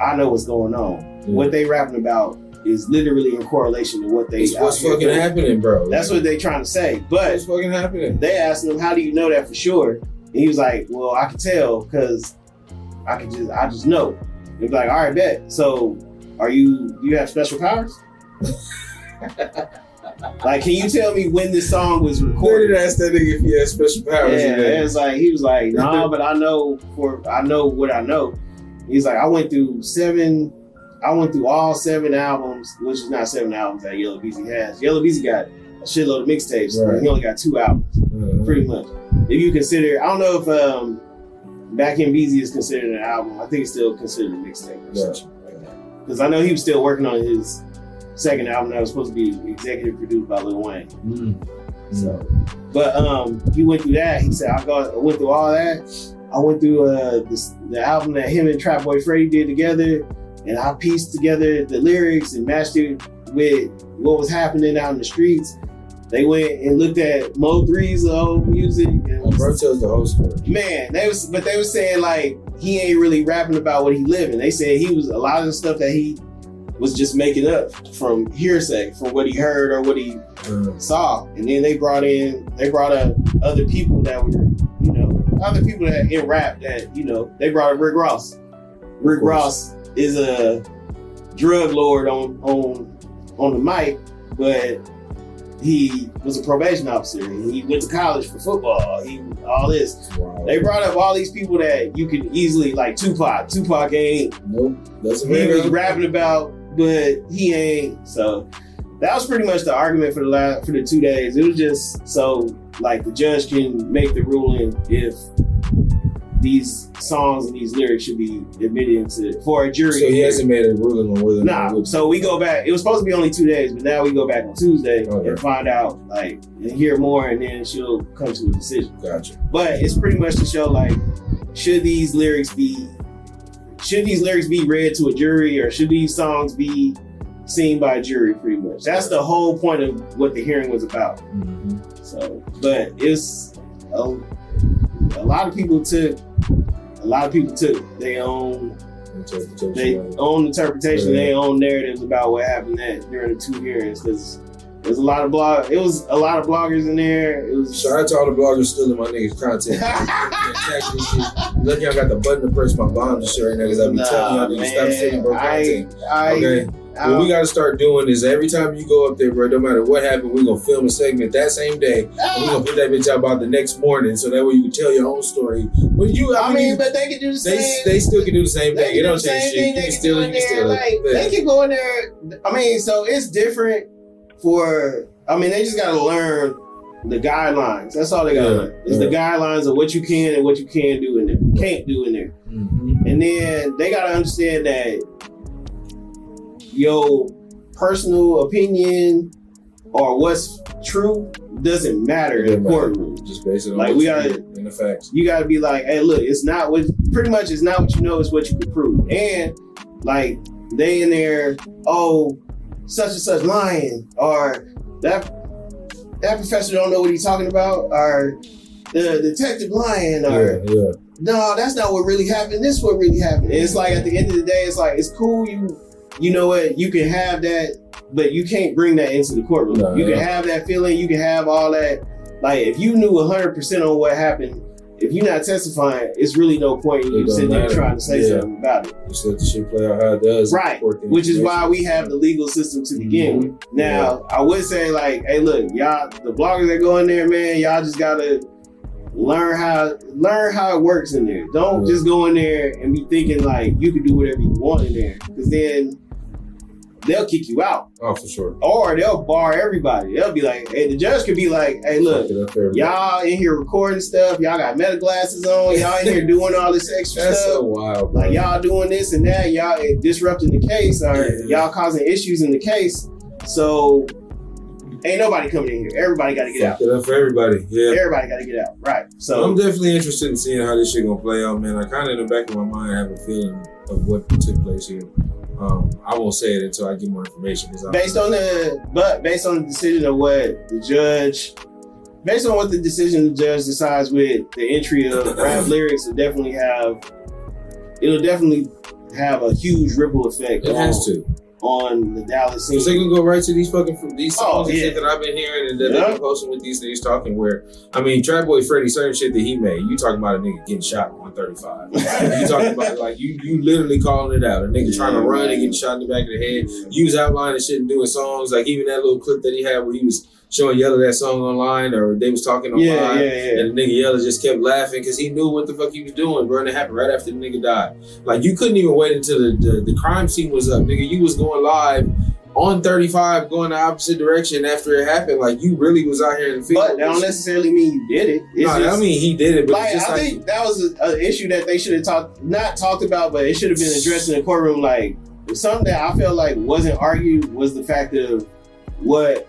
I know what's going on. What they rapping about is literally in correlation to what they. It's what's fucking happening, bro. That's what they trying to say. But what's fucking happening? They asked him, how do you know that for sure? And he was like, well, I can tell because I just know. They'd be like, all right, bet. So do you have special powers? Like, can you tell me when this song was recorded? They did ask that nigga if he had special powers. Yeah, it's like, he was like, nah, but I know what I know. He's like, I went through all 7 albums, which is not 7 albums that Yellow Beezy has. Yellow Beezy got a shitload of mixtapes. Right. He only got 2 albums, pretty much. If you consider, I don't know if Back in Beezy is considered an album. I think it's still considered a mixtape or something like that. because I know he was still working on his second album that was supposed to be executive produced by Lil Wayne. So, but he went through that. He said, I went through all that. I went through the album that him and Trap Boy Freddy did together, and I pieced together the lyrics and matched it with what was happening out in the streets. They went and looked at Mo 3's old music. And bro tells the whole story. Man, they were saying like he ain't really rapping about what he living. They said he was a lot of the stuff that he was just making up from hearsay, from what he heard or what he saw. And then they brought up other people that were, other people that in rap that, they brought up Rick Ross. Rick Ross is a drug lord on the mic, but he was a probation officer. He went to college for football. All this. Wow. They brought up all these people that you could easily, like Tupac. Tupac ain't. Nope. He was rapping about, but he ain't. So that was pretty much the argument for the 2 days. It was just so like the judge can make the ruling if these songs and these lyrics should be admitted for a jury. So he hasn't made a ruling on whether. Nah. So we go back. It was supposed to be only 2 days, but now we go back on Tuesday and find out, and hear more, and then she'll come to a decision. Gotcha. But it's pretty much to show, should these lyrics be read to a jury, or should these songs be seen by a jury? Pretty much. That's the whole point of what the hearing was about. Mm-hmm. So, but it's a lot of people took their own interpretation, their own narratives about what happened during the 2 hearings, because there's a lot of bloggers in there. Shout out to all the bloggers stealing my niggas' content. Lucky I got the button to press my bomb to shit right now, because I be telling y'all niggas stop stealing bro content. Okay. What we gotta start doing is every time you go up there, bro, no matter what happened, we're gonna film a segment that same day, and we're gonna put that bitch out about the next morning, so that way you can tell your own story. But but they can do the same. They still can do the same thing. It don't change shit. You can steal it. They can go in there. So it's different they just gotta learn the guidelines. That's all they gotta learn. It's the guidelines of what you can and what you can't do in there, can't do in there. Mm-hmm. And then they gotta understand that your personal opinion or what's true doesn't matter in the courtroom. Just based on the facts. You gotta be like, hey, look, it's not what you know, it's what you can prove. And they in there, such and such lying, or that professor don't know what he's talking about, or the detective lying, or no, that's not what really happened. This is what really happened. And it's like at the end of the day, it's like, it's cool. You know what? You can have that, but you can't bring that into the courtroom. No, you can have that feeling. You can have all that. Like, if you knew 100% on what happened, if you're not testifying, it's really no point in you sitting there trying to say something about it. Just let the shit play out how it does. Right. Which is why we have the legal system to begin with. Now, I would say, hey, look, y'all, the bloggers that go in there, man, y'all just gotta learn how it works in there. Don't just go in there and be thinking you can do whatever you want in there, because then they'll kick you out. Oh, for sure. Or they'll bar everybody. They'll be like, hey, the judge could be like, hey, look, y'all in here recording stuff. Y'all got meta glasses on. Y'all in here doing all this extra That's stuff. So wild, bro. Y'all doing this and that. Y'all disrupting the case, or y'all causing issues in the case. So ain't nobody coming in here. Everybody got to get out. Fuck it up for everybody. Yeah. Everybody got to get out. Right. So I'm definitely interested in seeing how this shit gonna play out, man. I kind of in the back of my mind have a feeling of what took place here. I won't say it until I get more information. Based on the decision of what the judge decides with the entry of rap lyrics, it'll definitely have a huge ripple effect. It has to. On the Dallas scene. Because they can go right to these songs and shit that I've been hearing and that they've been posting with these niggas talking where, Trap Boy Freddy, certain shit that he made, you talking about a nigga getting shot at 135. You talking about you literally calling it out. A nigga trying to run and getting shot in the back of the head. You was outlining shit and doing songs, even that little clip that he had where he was showing Yella that song online, or they was talking online, and the nigga Yella just kept laughing because he knew what the fuck he was doing, bro, and it happened right after the nigga died. You couldn't even wait until the crime scene was up, nigga. You was going live on 35, going the opposite direction after it happened. You really was out here in the field. But that don't necessarily mean you did it. I mean he did it, but I think that was an issue that they should have not talked about, but it should have been addressed in the courtroom. something that I felt like wasn't argued was the fact of what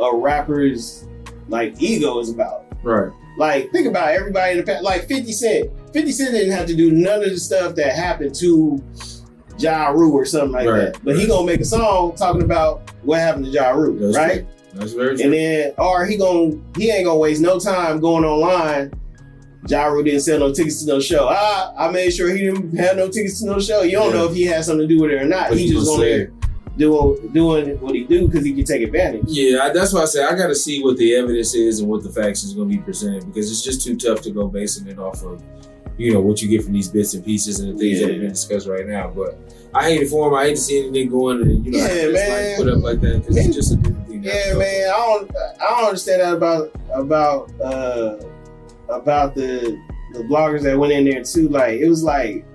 a rapper's like ego is about. Right. Like, think about everybody in the past. Like 50 Cent. 50 Cent didn't have to do none of the stuff that happened to Ja Rule or something like that. But he gonna make a song talking about what happened to Ja Rule, That's right? True. That's very true. And then, or he ain't gonna waste no time going online. Ja Rule didn't sell no tickets to no show. I made sure he didn't have no tickets to no show. You don't know if he had something to do with it or not. But he just on there doing what he do because he can take advantage. Yeah, that's why I say I got to see what the evidence is and what the facts is going to be presented, because it's just too tough to go basing it off of, what you get from these bits and pieces and the things that have been discussed right now. But I hate it for him. I hate to see anything going and man. Put up like that, because it's just a different thing. Yeah, man. I don't understand that about the bloggers that went in there too. Like, it was like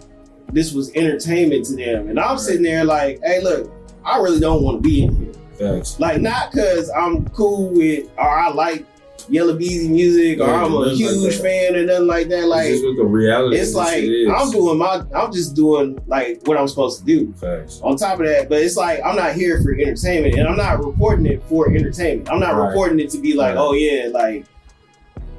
this was entertainment to them, and I'm sitting there like, hey, look, I really don't want to be in here. Facts. Like, not because I'm cool with or I like Yella Beezy music or I'm a huge fan or nothing like that. Like, it's just what the reality it's like I'm just doing like what I'm supposed to do. Facts. On top of that, but it's like I'm not here for entertainment, and I'm not reporting it for entertainment. I'm not reporting it to be like, oh yeah, like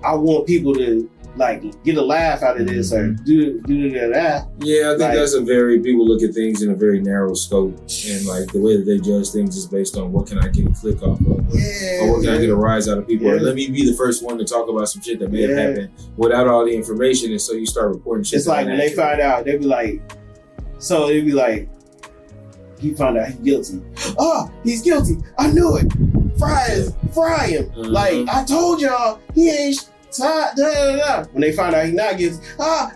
I want people to like get a laugh out of this or do that. Yeah, I think that's people look at things in a very narrow scope, and like the way that they judge things is based on what can I get a click off of, or what can I get a rise out of people, or let me be the first one to talk about some shit that may have happened without all the information, and so you start reporting shit. It's like when they find out, they'd be like, he found out he's guilty. Oh, he's guilty. I knew it. Fry him. Like, I told y'all he ain't. When they find out he's not guilty,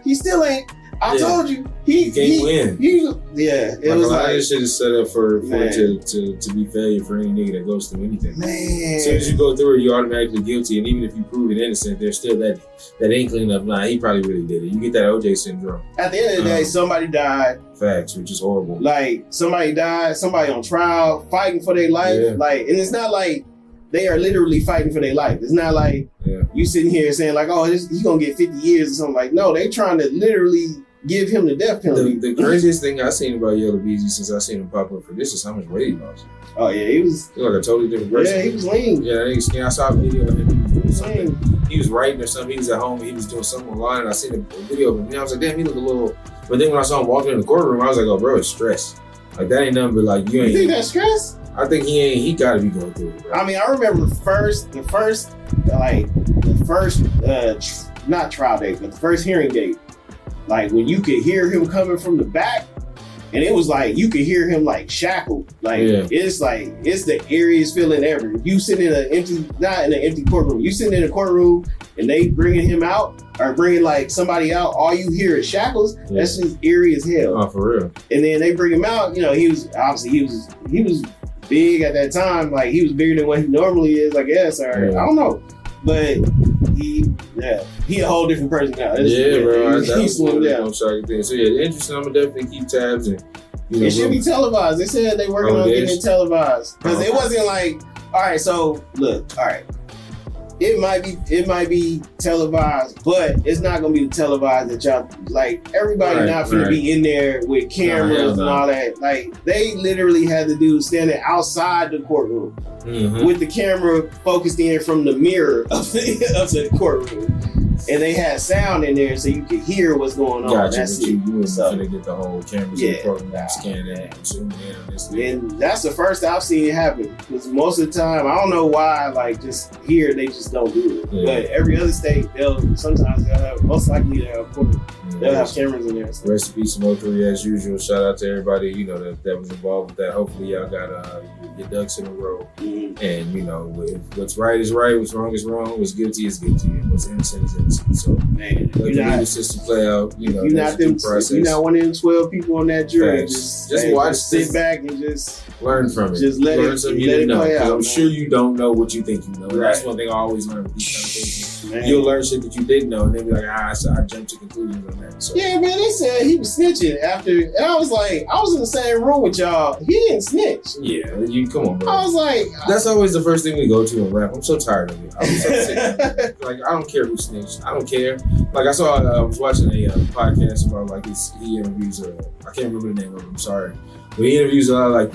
he still ain't. I told you, he can't win. It was a lot of this shit is set up for it to be failure for any nigga that goes through anything. Man, as soon as you go through it, you're automatically guilty, and even if you prove it innocent, there's still that inkling of he probably really did it. You get that OJ syndrome. At the end of the day, somebody died. Facts, which is horrible. Like, somebody died, somebody on trial, fighting for their life. Yeah. Like, and it's not like they are literally fighting for their life. It's not like you sitting here saying like, oh, he's gonna get 50 years or something. Like, no, they trying to literally give him the death penalty. The craziest thing I seen about Yella Beezy since I seen him pop up for this is how much weight he lost. Oh yeah, he was like a totally different person. Yeah, he was lean. Yeah, I saw a video of him. He was doing something. He was writing or something. He was at home and he was doing something online, and I seen a video of him. And I was like, damn, he looked a little. But then when I saw him walking in the courtroom, I was like, oh, bro, it's stress. Like, that ain't nothing but like you ain't. You think that's stress? I think he gotta be going through it, bro. I mean, I remember the first not trial date, but the first hearing date. Like, when you could hear him coming from the back, and it was like you could hear him like shackled. Like, it's like it's the eeriest feeling ever. If you sit in not in an empty courtroom, you sitting in a courtroom and they bringing him out or bringing like somebody out, all you hear is shackles. That's just eerie as hell. Oh, for real. And then they bring him out. He was big at that time. Like, he was bigger than what he normally is, I guess, or I don't know. But he a whole different person now. Bro. He slimmed down. So interesting. I'm gonna definitely keep tabs and it should be televised. They said they working on getting it televised because it wasn't like, all right. So look, all right. It might be televised, but it's not gonna be televised that y'all like. Everybody not gonna be in there with cameras and all that. Like, they literally had the dude standing outside the courtroom with the camera focused in from the mirror of the courtroom, and they had sound in there so you could hear what's going on. That's it. You wouldn't finna get the whole cameras in the courtroom and scan it and zoom in on this thing. And that's the first I've seen it happen. Because most of the time, I don't know why. Like, just here they just don't do it. But every other state, most likely they'll have cameras in there. So. Rest in peace, Mo3 as usual. Shout out to everybody that was involved with that. Hopefully y'all got your ducks in a row. And what's right is right, what's wrong is wrong, what's guilty is guilty, and what's innocent is innocent. So let the legal system play out. You're not one of them 12 people on that jury. Just watch, sit back and just learn from it. Just learn something you didn't know. Because I'm sure you don't know what you think you know. That's one thing I always learn with these kind of things. you'll learn shit that you didn't know, and then be like, so I jumped to conclusions on that. So. Yeah, man, they said he was snitching after, and I was like, I was in the same room with y'all. He didn't snitch. Yeah, you come on, bro. I was like, that's always the first thing we go to in rap. I'm so tired of it. I'm so sick. Like, I don't care who snitched. I don't care. Like, I was watching a podcast about like he interviews I can't remember the name of him. I'm sorry, but he interviews a lot of like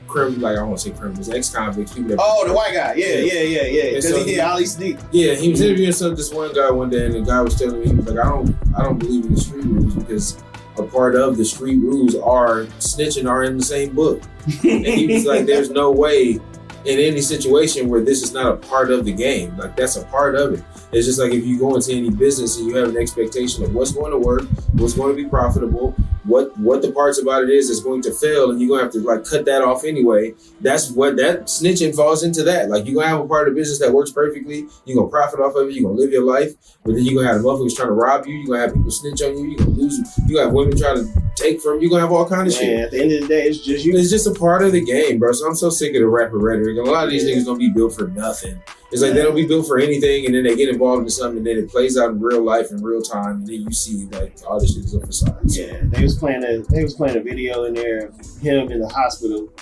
criminals, like I don't want to say criminals, ex-convicts, people that. Oh, the white guy. Yeah. Because so he did Ali Sneak. Yeah, he was interviewing this one guy one day, and the guy was telling me, he was like, I don't believe in the street rules because a part of the street rules are snitching are in the same book. And he was like, there's no way in any situation where this is not a part of the game. Like, that's a part of it. It's just like if you go into any business and you have an expectation of what's going to work, what's going to be profitable, what the parts about it is that's going to fail, and you're going to have to like cut that off anyway. That's what that snitching falls into that. Like, you're going to have a part of the business that works perfectly. You're going to profit off of it. You're going to live your life. But then you're going to have motherfuckers trying to rob you. You're going to have people snitch on you. You're going to lose. You're going to have women trying to take from you. You're going to have all kinds of shit. At the end of the day, it's just you. It's just a part of the game, bro. So I'm so sick of the rapper rhetoric. And a lot of these niggas don't be built for nothing. It's like they don't be built for anything, and then they get involved in something, and then it plays out in real life in real time, and then you see like all this shit is a facade. Yeah, they was playing a video in there of him in the hospital,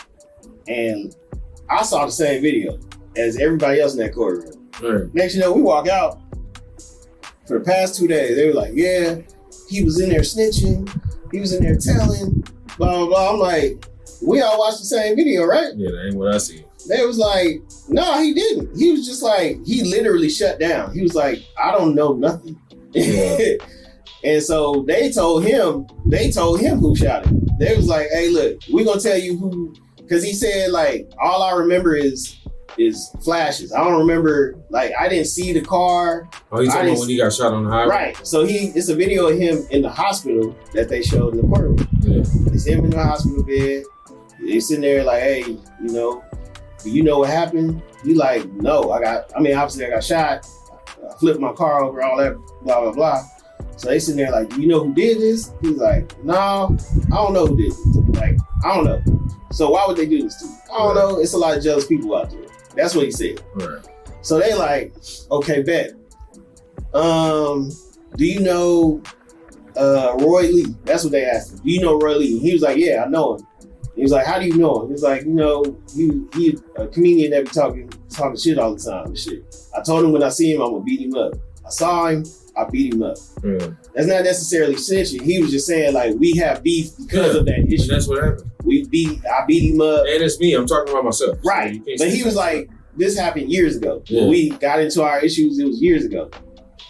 and I saw the same video as everybody else in that courtroom. Right. Next, you know, we walk out. For the past 2 days, they were like, "Yeah, he was in there snitching. He was in there telling, blah blah blah." I'm like, we all watched the same video, right? Yeah, that ain't what I see. They was like, no, he didn't. He was just like, he literally shut down. He was like, I don't know nothing. Yeah. And so they told him who shot him. They was like, hey, look, we're gonna tell you who, because he said like, all I remember is flashes. I don't remember, like, I didn't see the car. Oh, you talking about when he got shot on the highway? Right. So it's a video of him in the hospital that they showed in the courtroom. Yeah. They see him in the hospital bed. They sitting there like, hey, you know, do you know what happened? He like, no, obviously I got shot. I flipped my car over, all that, blah, blah, blah. So they sitting there like, do you know who did this? He's like, no, I don't know who did this. Like, I don't know. So why would they do this to you? I don't know. It's a lot of jealous people out there. That's what he said. Right. So they like, okay, bet. Do you know Roy Lee? That's what they asked him. Do you know Roy Lee? He was like, yeah, I know him. He was like, how do you know him? He was like, you know, he a comedian that be talking shit all the time and shit. I told him when I see him, I'm gonna beat him up. I saw him, I beat him up. Yeah. That's not necessarily snitching. He was just saying like, we have beef because of that issue. And that's what happened. I beat him up. And it's me, I'm talking about myself. Right. So but he was like, this happened years ago. Yeah. When we got into our issues, it was years ago.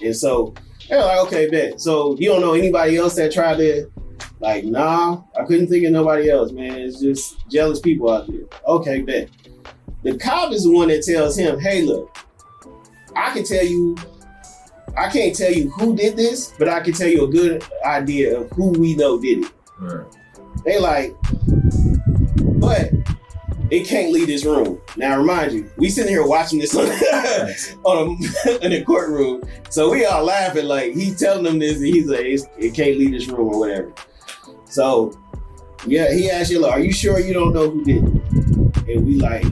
And so they were like, okay, bet. So you don't know anybody else that tried to, like, nah, I couldn't think of nobody else, man. It's just jealous people out there. Okay, bet. The cop is the one that tells him, hey, look, I can't tell you who did this, but I can tell you a good idea of who we know did it. Right. They like, but it can't leave this room. Now, remind you, we sitting here watching this in the courtroom, so we all laughing like he telling them this, and he's like, it can't leave this room or whatever. So, yeah, he asked you, like, are you sure you don't know who did it? And we like,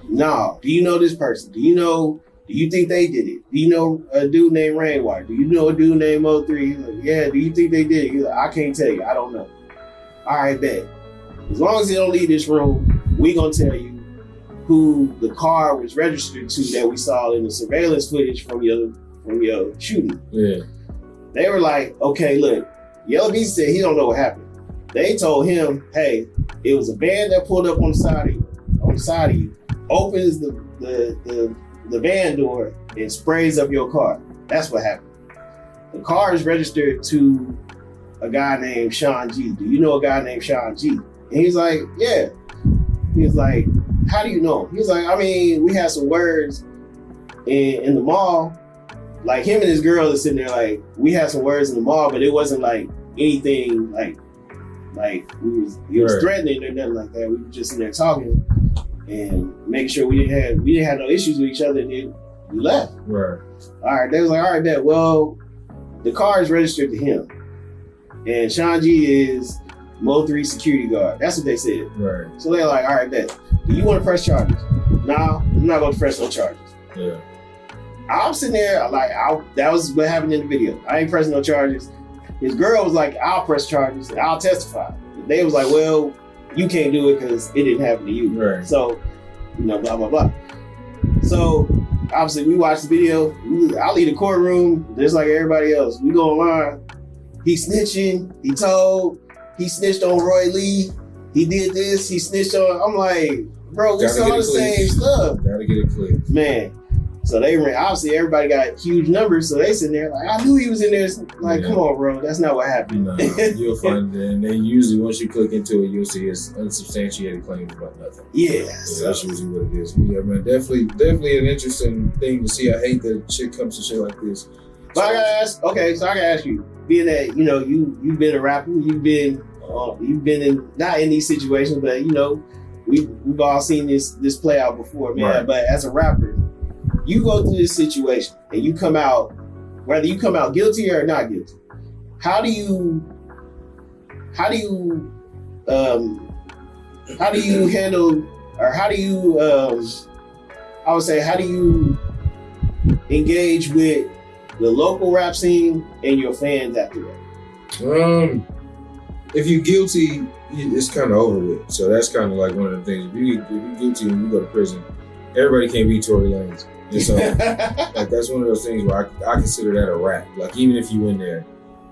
no. Do you know this person? Do you think they did it? Do you know a dude named Rainwater? Do you know a dude named O3? Like, yeah, do you think they did it? He's like, I can't tell you. I don't know. All right, bet. As long as they don't leave this room, we gonna tell you who the car was registered to that we saw in the surveillance footage from your shooting. Yeah. They were like, okay, look, Yellow Beast said he don't know what happened. They told him, hey, it was a van that pulled up on the side of you, opens the van door and sprays up your car. That's what happened. The car is registered to a guy named Sean G. Do you know a guy named Sean G? And he's like, yeah. He's like, how do you know him? He's like, I mean, we had some words in the mall. Like him and his girl is sitting there like, we had some words in the mall, but it wasn't like anything like he was threatening or nothing like that. We were just in there talking and making sure we didn't have no issues with each other, and then we left. Right. All right. They was like, all right, bet. Well, the car is registered to him. And Sean G is Mo 3 security guard. That's what they said. Right. So they're like, all right, bet. Do you want to press charges? Nah, I'm not going to press no charges. Yeah. I'm sitting there like, that was what happened in the video. I ain't pressing no charges. His girl was like, I'll press charges. I'll testify. They was like, well, you can't do it because it didn't happen to you. Right. So, blah, blah, blah. So, obviously, we watched the video. I leave the courtroom just like everybody else. We go online. He snitching. He snitched on Roy Lee. He did this. He snitched on. I'm like, bro, we saw the same stuff. Gotta get it clear. Man. So they ran. Obviously, everybody got huge numbers. So they sitting there like, I knew he was in there. Like, come on, bro. That's not what happened. No, you'll find it. And then usually once you click into it, you'll see it's unsubstantiated claims about nothing. Yeah. So that's usually what it is. Yeah, man. Definitely an interesting thing to see. I hate that shit comes to shit like this. But I gotta ask. Okay, so I gotta ask you. Being that you've been a rapper, you've been in not in these situations, but we've all seen this play out before, man. Right. But as a rapper, you go through this situation and you come out, whether you come out guilty or not guilty. How do you handle, or how do you I would say, how do you engage with the local rap scene and your fans after that? If you're guilty, it's kind of over with. So that's kind of like one of the things. If you're guilty and you go to prison, everybody can't be Tory Lanez. And so like that's one of those things where I consider that a wrap. Like even if you in there,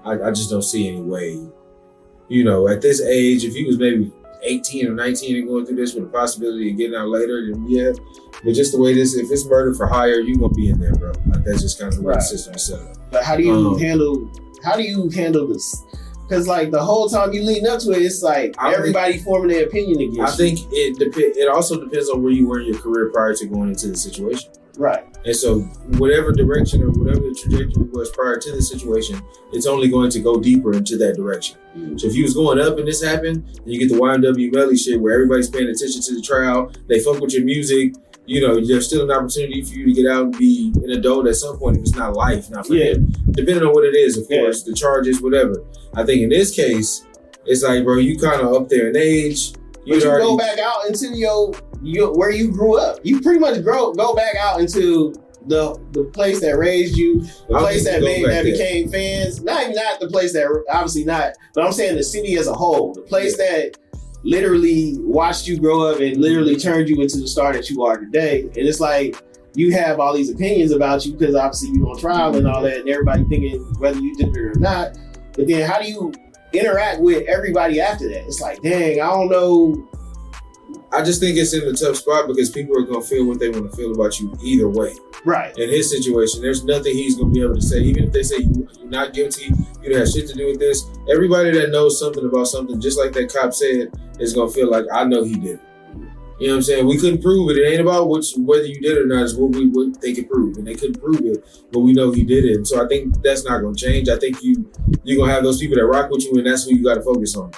I just don't see any way. At this age, if he was maybe 18 or 19 and going through this with the possibility of getting out later, then yeah. But just the way this, if it's murder for hire, you gonna be in there, bro. Like that's just kind of the way the system is set up. But how do you handle this? Because like the whole time you leading up to it, it's like everybody forming their opinion against you. I think it also depends on where you were in your career prior to going into the situation. Right. And so whatever direction or whatever the trajectory was prior to the situation, it's only going to go deeper into that direction. Mm-hmm. So if you was going up and this happened, then you get the YNW Melly shit where everybody's paying attention to the trial, they fuck with your music, there's still an opportunity for you to get out and be an adult at some point if it's not life, not for him. Depending on what it is, of course, the charges, whatever. I think in this case, it's like, bro, you kind of up there in age. But you go back out into your where you grew up. You pretty much go back out into the place that raised you, the place that became fans. Not the place that, obviously not, but I'm saying the city as a whole. The place that literally watched you grow up and literally turned you into the star that you are today. And it's like, you have all these opinions about you because obviously you're on trial and all that, and everybody thinking whether you did it or not. But then how do you interact with everybody after that? It's like, dang, I don't know. I just think it's in a tough spot because people are going to feel what they want to feel about you either way. Right. In his situation, there's nothing he's going to be able to say. Even if they say you're not guilty, you didn't have shit to do with this. Everybody that knows something about something, just like that cop said, is going to feel like, I know he did it. You know what I'm saying? We couldn't prove it. It ain't about whether you did it or not. It's what they could prove. And they couldn't prove it, but we know he did it. And so I think that's not going to change. I think you're going to have those people that rock with you, and that's who you got to focus on.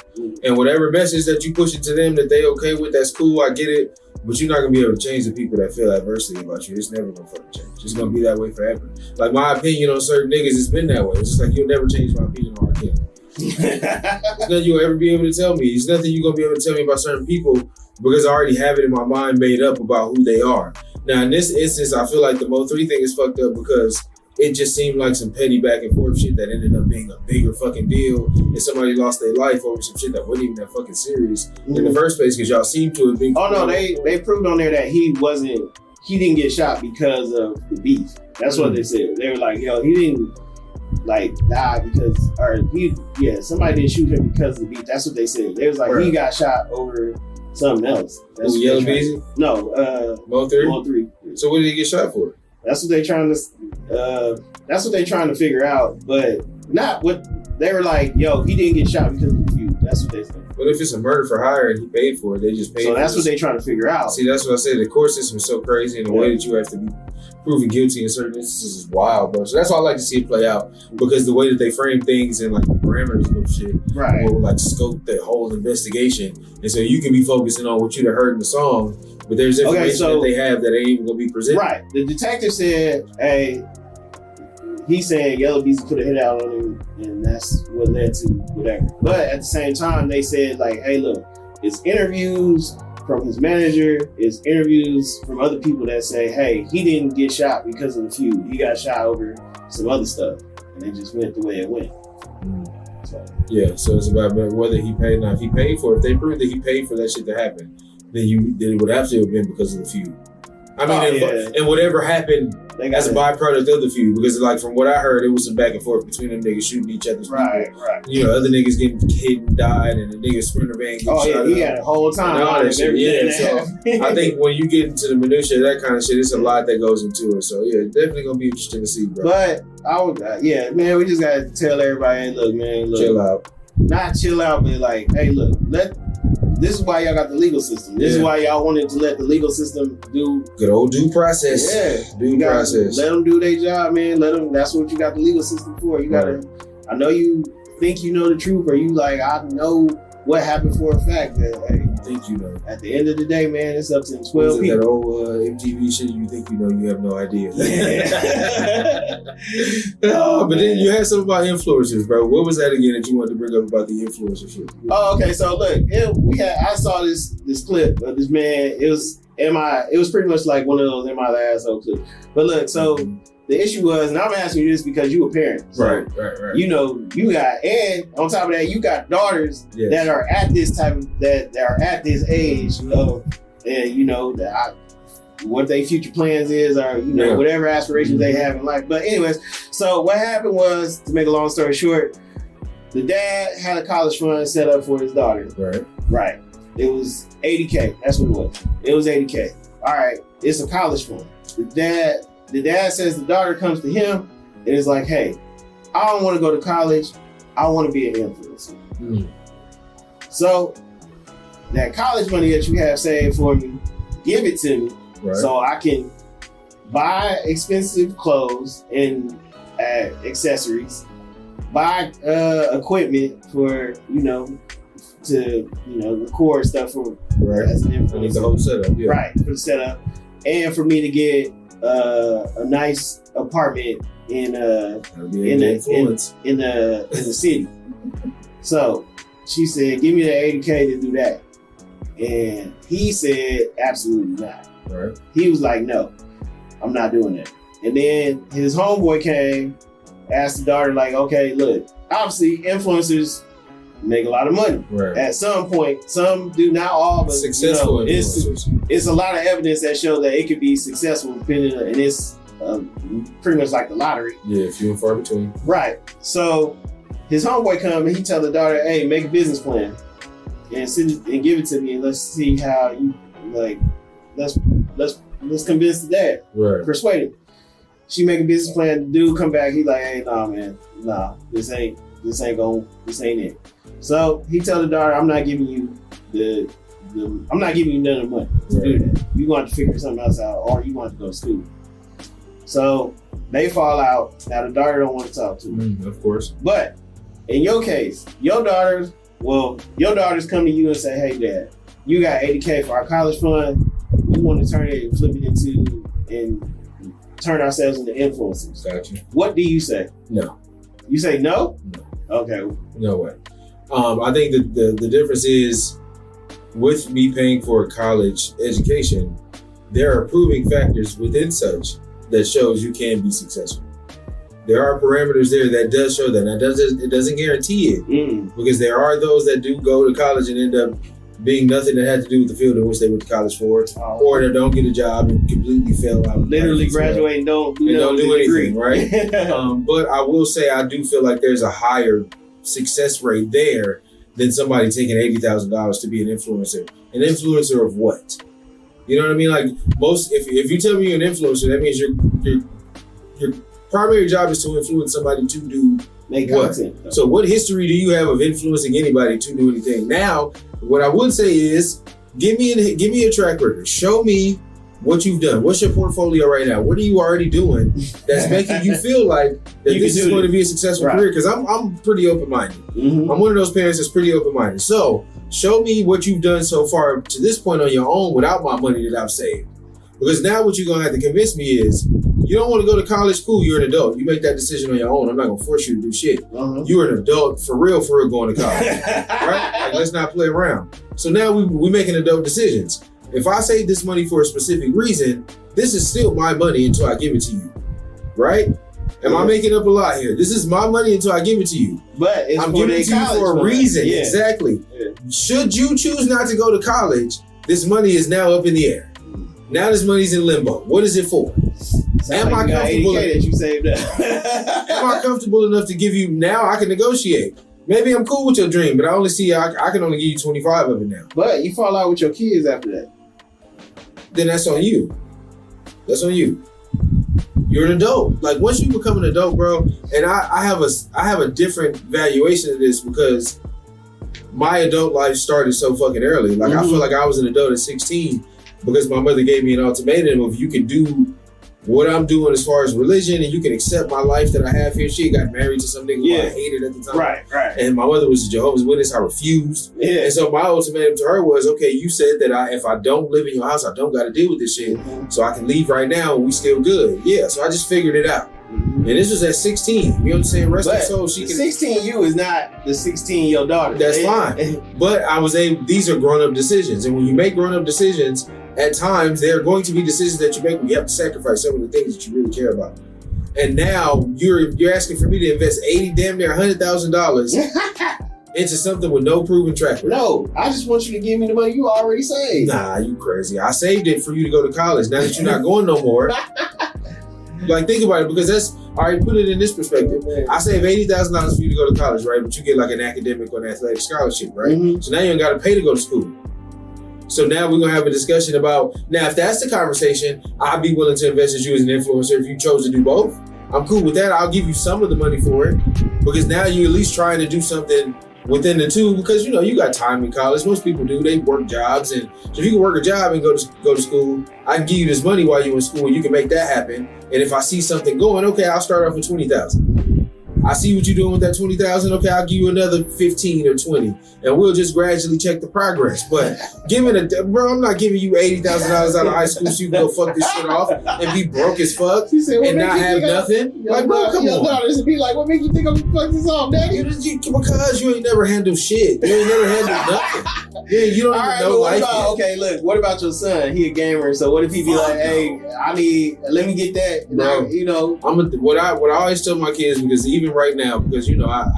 And whatever message that you push into them that they okay with, that's cool. I get it. But you're not going to be able to change the people that feel adversely about you. It's never going to fucking change. It's going to be that way forever. Like my opinion on certain niggas, it's been that way. It's just like you'll never change my opinion on R. Kelly. There's nothing you'll ever be able to tell me. There's nothing you're going to be able to tell me about certain people because I already have it in my mind made up about who they are. Now, in this instance, I feel like the Mo3 thing is fucked up because it just seemed like some petty back and forth shit that ended up being a bigger fucking deal, and somebody lost their life over some shit that wasn't even that fucking serious in the first place because y'all seem to have been. Oh no, they proved on there that he didn't get shot because of the beef. That's what they said. They were like, yo, he didn't die because, somebody didn't shoot him because of the beef. That's what they said. They was like, he got shot over something else. That's Yellow Beezy? No, Mo3. So what did he get shot for? That's what they're trying to figure out, but not what they were like, yo, he didn't get shot because of the feud. That's what they said. But if it's a murder for hire and he paid for it, they just paid for it. So that's what they're trying to figure out. See, that's what I said. The court system is so crazy, and the way that you have to be proven guilty in certain instances is wild, bro. So that's why I like to see it play out, because the way that they frame things and like the parameters of shit will like scope the whole investigation. And so you can be focusing on what you'd have heard in the song, but there's information that they have that ain't even gonna be presented. Right. The detective said, hey, he said Yellow Beezy put a hit out on him, and that's what led to whatever. But at the same time, they said like, hey, look, it's interviews from his manager, is interviews from other people that say, hey, he didn't get shot because of the feud. He got shot over some other stuff. And it just went the way it went. So. Yeah, so it's about whether he paid. Now, if he paid for it, if they proved that he paid for that shit to happen, then it would have to have been because of the feud. I mean, and whatever happened as a byproduct of the feud, because like from what I heard, it was some back and forth between them niggas shooting each other's people. Right. You know, other niggas getting hit and died, and the nigga sprinter van getting shot. He had a whole time. And all that shit. Yeah, so I think when you get into the minutia of that kind of shit, it's a lot that goes into it. So yeah, definitely gonna be interesting to see, bro. But I would, man, we just gotta tell everybody, hey, look, man, chill out. Not chill out, but like, hey, look, this is why y'all got the legal system. This is why y'all wanted to let the legal system do good old due process. Yeah, due process. Let them do their job, man. Let them. That's what you got the legal system for. You gotta. I know you think you know the truth, or you like I know what happened for a fact. That hey, think you know. At the end of the day, man, it's up to 12 people. That old MTV shit. You think you know, you have no idea. But then you had something about influencers, bro. What was that again that you wanted to bring up about the influencer shit? Oh, okay. So look, I saw this clip of this man. It was pretty much like one of those "Am I the Asshole" clips. But look, so the issue was, and I'm asking you this because you a parent. So, right. You know, you got, and on top of that, you got daughters that are at this that are at this age of, and you know, what their future plans is, or you know, whatever aspirations they have in life. But anyways, so what happened was, to make a long story short, the dad had a college fund set up for his daughter. Right. It was $80K. That's what it was. It was $80K. All right. It's a college fund. The dad says the daughter comes to him and is like, hey, I don't want to go to college. I want to be an influencer. So that college money that you have saved for me, give it to me so I can buy expensive clothes and accessories, buy equipment for, to, record stuff for as an influencer. The whole setup. Yeah. Right, for the setup. And for me to get a nice apartment in the city. So she said, give me the $80K to do that. And he said, absolutely not. Right. He was like, no, I'm not doing that. And then his homeboy came, asked the daughter, like, okay, look, obviously influencers make a lot of money. Right. At some point, some do, not all, but successful influencers. It's a lot of evidence that shows that it could be successful, depending on, and it's pretty much like the lottery. Yeah, few and far between. Right. So his homeboy come and he tell the daughter, hey, make a business plan and send it and give it to me, and let's see how you let's convince the dad. Right. Persuade him. She make a business plan. The dude come back. He like, hey, nah, man, this ain't it. So he tell the daughter, I'm not giving you I'm not giving you none of the money to do that. You want to figure something else out, or you want to go to school. So they fall out. Now the daughter don't want to talk to him. Of course. But in your case, your daughters come to you and say, hey, dad, you got $80K for our college fund. We want to turn it and flip it and turn ourselves into influencers. Gotcha. What do you say? No. You say no? No. Okay. No way. I think that the difference is, with me paying for a college education, there are proving factors within such that shows you can be successful. There are parameters there that does show that. Now, it doesn't guarantee it, because there are those that do go to college and end up being nothing that had to do with the field in which they went to college for, or they don't get a job and completely fail out. Literally graduate and don't do anything, right? But I will say, I do feel like there's a higher success rate there than somebody taking $80,000 to be an influencer. An influencer of what? You know what I mean? Like if you tell me you're an influencer, that means your primary job is to influence somebody to make content. So what history do you have of influencing anybody to do anything? Now, what I would say is, give me a track record. Show me what you've done. What's your portfolio right now? What are you already doing that's making you feel like that this is going to be a successful career? Because I'm pretty open-minded. I'm one of those parents that's pretty open-minded. So show me what you've done so far to this point on your own without my money that I've saved. Because now what you're going to have to convince me is You don't want to go to college, cool, you're an adult. You make that decision on your own. I'm not going to force you to do shit. You're an adult for real going to college. Right? Like, let's not play around. So now we making adult decisions. If I save this money for a specific reason, this is still my money until I give it to you. Right? Am I making up a lot here? This is my money until I give it to you. But it's I'm giving it to you for a reason. Yeah. Exactly. Yeah. Should you choose not to go to college, this money is now up in the air. Now this money's in limbo. What is it for? Am I comfortable that you saved up? Am I comfortable enough to give you now? I can negotiate. Maybe I'm cool with your dream, but I only see I can only give you 25 of it now. But you fall out with your kids after that. Then that's on you. That's on you. You're an adult. Like once you become an adult, bro, and I have a different valuation of this because my adult life started so fucking early. Like I feel like I was an adult at 16 because my mother gave me an ultimatum of you can do what I'm doing as far as religion and you can accept my life that I have here. She got married to some nigga who I hated at the time. Right. And my mother was a Jehovah's Witness. I refused. Yeah. And so my ultimatum to her was, okay, you said that if I don't live in your house, I don't got to deal with this shit. So I can leave right now and we still good. Yeah. So I just figured it out. And this was at 16. You know what I'm saying? Rest her soul. She can. 16 you is not the 16 your daughter. That's fine. But I was able. These are grown up decisions, and when you make grown up decisions, at times there are going to be decisions that you make where you have to sacrifice some of the things that you really care about. And now you're asking for me to invest damn near $100,000 into something with no proven track record. No, I just want you to give me the money you already saved. Nah, you crazy. I saved it for you to go to college. Now that you're not going no more. Like, think about it, because that's, all right, put it in this perspective. I save $80,000 for you to go to college, right? But you get like an academic or an athletic scholarship, right? So now you ain't got to pay to go to school. So now we're going to have a discussion about, now if that's the conversation, I'd be willing to invest in you as an influencer if you chose to do both. I'm cool with that. I'll give you some of the money for it because now you're at least trying to do something within the two, because you know you got time in college. Most people do. They work jobs, and so if you can work a job and go to school, I can give you this money while you're in school, and you can make that happen. And if I see something going, okay, I'll start off with $20,000. I see what you're doing with that $20,000. Okay, I'll give you another 15 or 20, and we'll just gradually check the progress. But bro, I'm not giving you $80,000 out of high school so you can go fuck this shit off and be broke as fuck and not have nothing. Like, bro, come on. Daughters be like, what make you think I'm gonna fuck this off, daddy? Because you ain't never handled shit. You ain't never handled nothing. Yeah, you don't even know life. Okay, look, what about your son? He a gamer, so what if he be like, hey, let me get that. Bro, you know, what I always tell my kids, because even right now, because you know I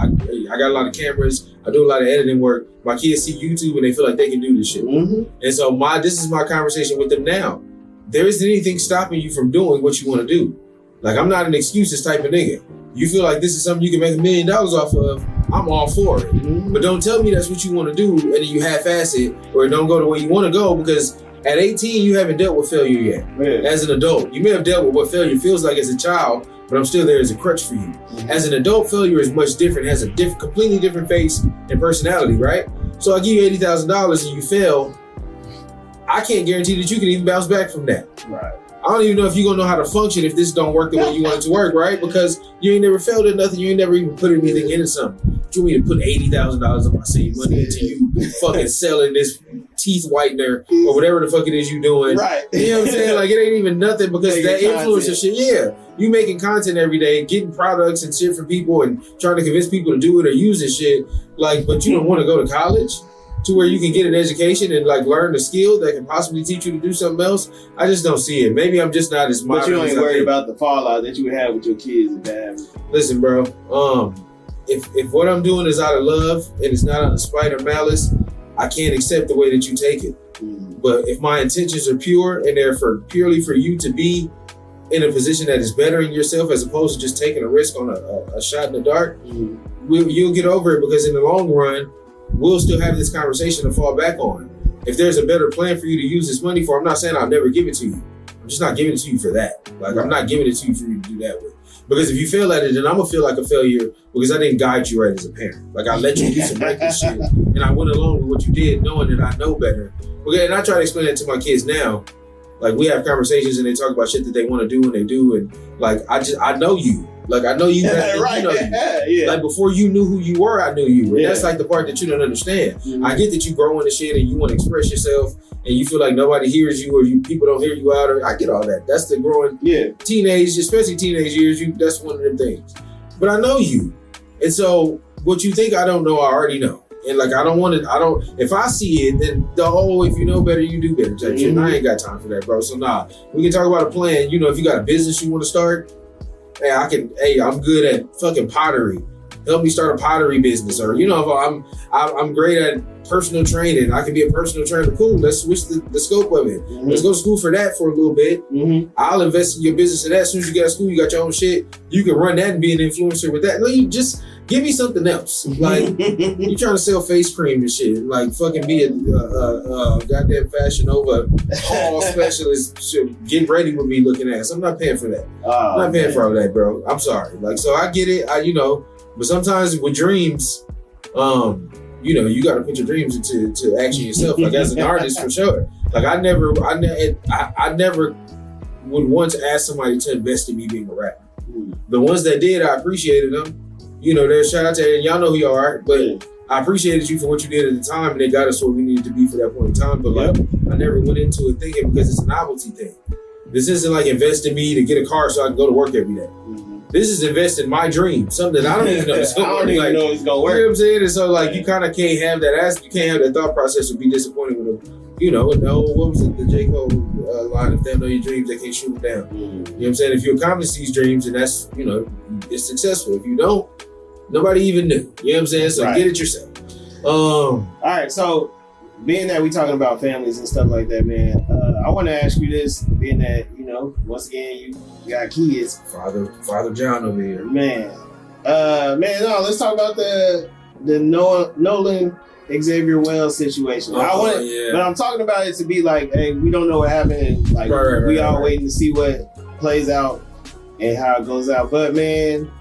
got a lot of cameras, I do a lot of editing work. My kids see YouTube and they feel like they can do this shit. And so this is my conversation with them now. There isn't anything stopping you from doing what you want to do. Like, I'm not an excuses type of nigga. You feel like this is something you can make $1 million off of, I'm all for it. But don't tell me that's what you want to do and then you half-ass it or don't go the way you want to go, because at 18 you haven't dealt with failure yet. As an adult, you may have dealt with what failure feels like as a child, but I'm still there as a crutch for you. As an adult, failure is much different, has a completely different face and personality, right? So I give you $80,000 and you fail, I can't guarantee that you can even bounce back from that. Right. I don't even know if you're gonna know how to function if this don't work the way you want it to work, right? Because you ain't never failed at nothing, you ain't never even put anything into something. You want me to put $80,000 of my saved money into you fucking selling this teeth whitener or whatever the fuck it is you doing. Right. You know what I'm saying? Like, it ain't even nothing because that influencer shit, yeah. You making content every day, getting products and shit for people and trying to convince people to do it or use this shit. Like, but you don't want to go to college to where you can get an education and like learn a skill that can possibly teach you to do something else. I just don't see it. Maybe I'm just not as modern. But you ain't worried about the fallout that you would have with your kids if that happened. Listen, bro. If what I'm doing is out of love and it's not out of spite or malice, I can't accept the way that you take it. But if my intentions are pure and they're purely for you to be in a position that is bettering yourself as opposed to just taking a risk on a shot in the dark, you'll get over it, because in the long run, we'll still have this conversation to fall back on. If there's a better plan for you to use this money for, I'm not saying I'll never give it to you. I'm just not giving it to you for that. Like, I'm not giving it to you for you to do that with. Because if you fail at it, then I'm gonna feel like a failure because I didn't guide you right as a parent. Like, I let you do some reckless shit and I went along with what you did knowing that I know better. Okay, and I try to explain that to my kids now. Like, we have conversations and they talk about shit that they want to do and they do, and like, I know you. Like I know you, right? You. Yeah. Like before you knew who you were, I knew you. And Yeah. that's like the part that you don't understand. Mm-hmm. I get that you grow into shit and you want to express yourself, and you feel like nobody hears you or people don't hear you out. Or I get all that. That's the growing teenage, especially teenage years. That's one of them things. But I know you, and so what you think I don't know, I already know. And like if I see it, then if you know better, you do better type shit. And I ain't got time for that, bro. So we can talk about a plan. You know, if you got a business you want to start, I'm good at fucking pottery. Help me start a pottery business. Or, you know, if I'm great at personal training. I can be a personal trainer. Cool, let's switch the scope of it. Mm-hmm. Let's go to school for that for a little bit. Mm-hmm. I'll invest in your business in that. As soon as you get out of school, you got your own shit. You can run that and be an influencer with that. No, you just give me something else. Like, you trying to sell face cream and shit. Like, fucking be a goddamn Fashion Nova haul specialist. Get ready with me looking ass. I'm not paying for that. I'm not paying for all that, bro. I'm sorry. Like, so I get it. But sometimes with dreams, you got to put your dreams into action yourself. Like as an artist, for sure. Like I never would once ask somebody to invest in me being a rapper. The ones that did, I appreciated them. You know, there's shout out to y'all know who y'all are, but I appreciated you for what you did at the time, and they got us where we needed to be for that point in time. But like, I never went into it thinking because it's a novelty thing. This isn't like invest in me to get a car so I can go to work every day. This is invest in my dream, something that I don't even know it's gonna work. I don't even know it's gonna work. You know what I'm saying? And so like you kind of can't have that. You can't have that thought process or be disappointed with them. What was it? The J. Cole line: "If they know your dreams, they can't shoot them down." You know what I'm saying? If you accomplish these dreams, and that's it's successful. If you don't, nobody even knew. You know what I'm saying? So get it yourself. All right. So being that we talking about families and stuff like that, man, I want to ask you this: being that once again you got kids, Father John over here, man. Let's talk about the Nolan Xavier Wells situation. But I'm talking about it to be like, hey, we don't know what happened, and like we all waiting to see what plays out and how it goes out. But man,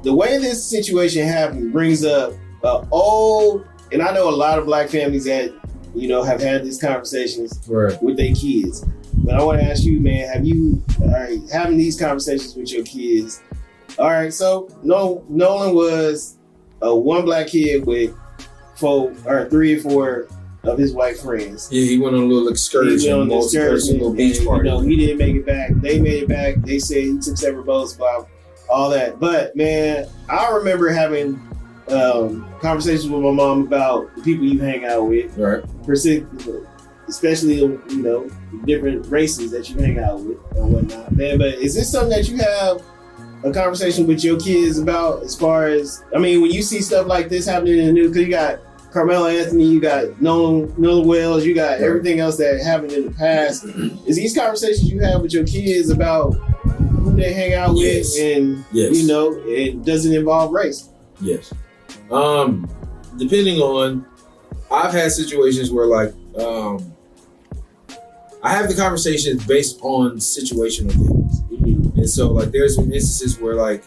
the way this situation happened brings up and I know a lot of black families that have had these conversations with their kids. But I want to ask you, man, having these conversations with your kids? All right, so Nolan was one black kid with 3 or 4 of his white friends. Yeah, he went on a little excursion, little beach party. He didn't make it back. They made it back. They said he took several boats, blah, all that. But man, I remember having conversations with my mom about the people you hang out with, especially different races that you hang out with and whatnot. Man, but is this something that you have a conversation with your kids about, as far as, when you see stuff like this happening in the news? Because you got Carmelo Anthony, you got Nolan Wells, you got everything else that happened in the past. Is these conversations you have with your kids about who they hang out with, and it doesn't involve race? Yes. Depending on, I've had situations where like, I have the conversations based on situational things. And so like there's some instances where like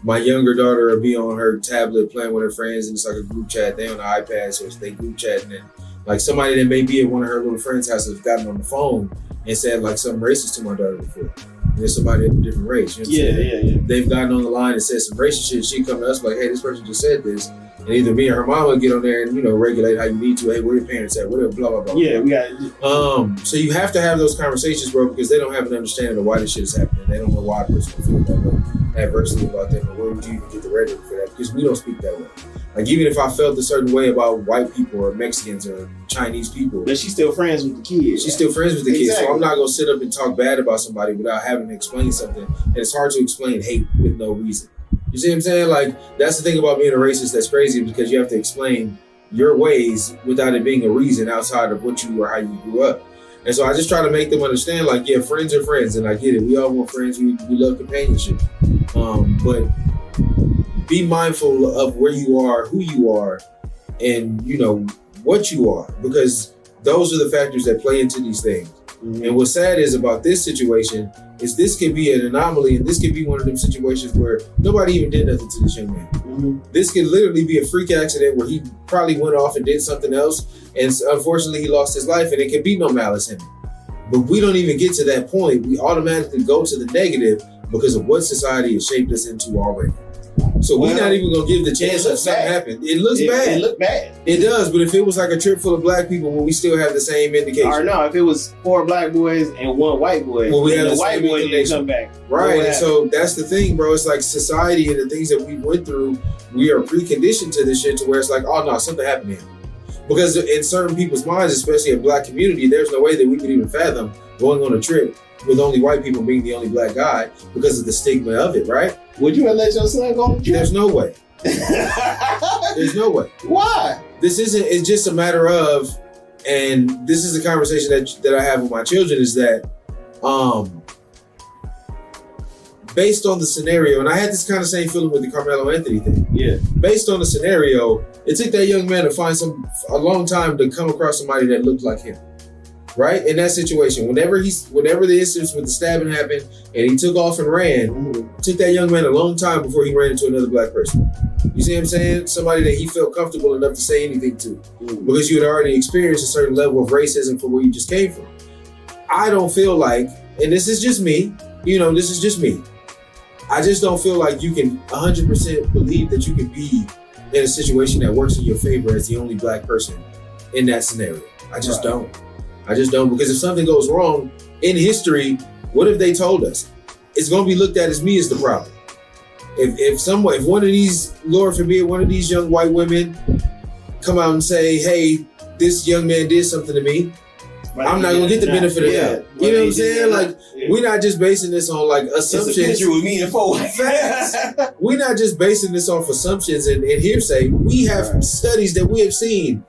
my younger daughter will be on her tablet playing with her friends, and it's like a group chat. They on the iPad, so they group chatting, and like somebody that may be at one of her little friends' house has gotten on the phone and said like something racist to my daughter before. And there's somebody of a different race. You know what I'm saying? They've gotten on the line and said some racist shit. She come to us like, hey, this person just said this. And either me or her mom will get on there and, regulate how you need to. Hey, where your parents at? Whatever, blah, blah, blah. Yeah, we got it. So you have to have those conversations, bro, because they don't have an understanding of why this shit is happening. They don't know why a person will feel that way adversely about them. And where would you even get the rhetoric for that? Because we don't speak that way. Like, even if I felt a certain way about white people or Mexicans or Chinese people. But she's still friends with the kids. She's still friends with the kids. So I'm not going to sit up and talk bad about somebody without having to explain something. And it's hard to explain hate with no reason. You see what I'm saying? Like, that's the thing about being a racist that's crazy, because you have to explain your ways without it being a reason outside of what you or how you grew up. And so I just try to make them understand, like, yeah, friends are friends, and I get it. We all want friends. We love companionship. But be mindful of where you are, who you are, and, what you are, because those are the factors that play into these things. Mm-hmm. And what's sad is about this situation is this could be an anomaly, and this could be one of them situations where nobody even did nothing to this young man. Mm-hmm. This could literally be a freak accident where he probably went off and did something else, and unfortunately he lost his life, and it could be no malice in it. But we don't even get to that point. We automatically go to the negative because of what society has shaped us into already. So we're not even gonna give the chance that something happened. It looks bad. It looked bad. It does, but if it was like a trip full of black people, will we still have the same indication? Or no, if it was 4 black boys and 1 white boy, well, we have the white boy didn't come back. Right, and so that's the thing, bro. It's like society and the things that we went through, we are preconditioned to this shit to where it's like, oh no, something happened here. Because in certain people's minds, especially in black community, there's no way that we could even fathom going on a trip with only white people being the only black guy because of the stigma of it, right? Would you have let your son go on the trip? There's no way. There's no way. Why? This isn't, it's just a matter of, and this is a conversation that I have with my children, is that based on the scenario, and I had this kind of same feeling with the Carmelo Anthony thing. Yeah. Based on the scenario, it took that young man to find a long time to come across somebody that looked like him. Right? In that situation, whenever the instance with the stabbing happened and he took off and ran, it took that young man a long time before he ran into another black person. You see what I'm saying? Somebody that he felt comfortable enough to say anything to. Because you had already experienced a certain level of racism from where you just came from. I don't feel like, and this is just me, this is just me. I just don't feel like you can 100% believe that you can be in a situation that works in your favor as the only black person in that scenario. I just don't. I just don't, because if something goes wrong in history, what if they told us? It's going to be looked at as me as the problem. If one of these, Lord forbid, one of these young white women come out and say, hey, this young man did something to me, I'm not going to get the benefit of that. You know what I'm saying? Like, we're not just basing this on like assumptions. It's a picture with me and 4 facts. We're not just basing this off assumptions and hearsay. We have studies that we have seen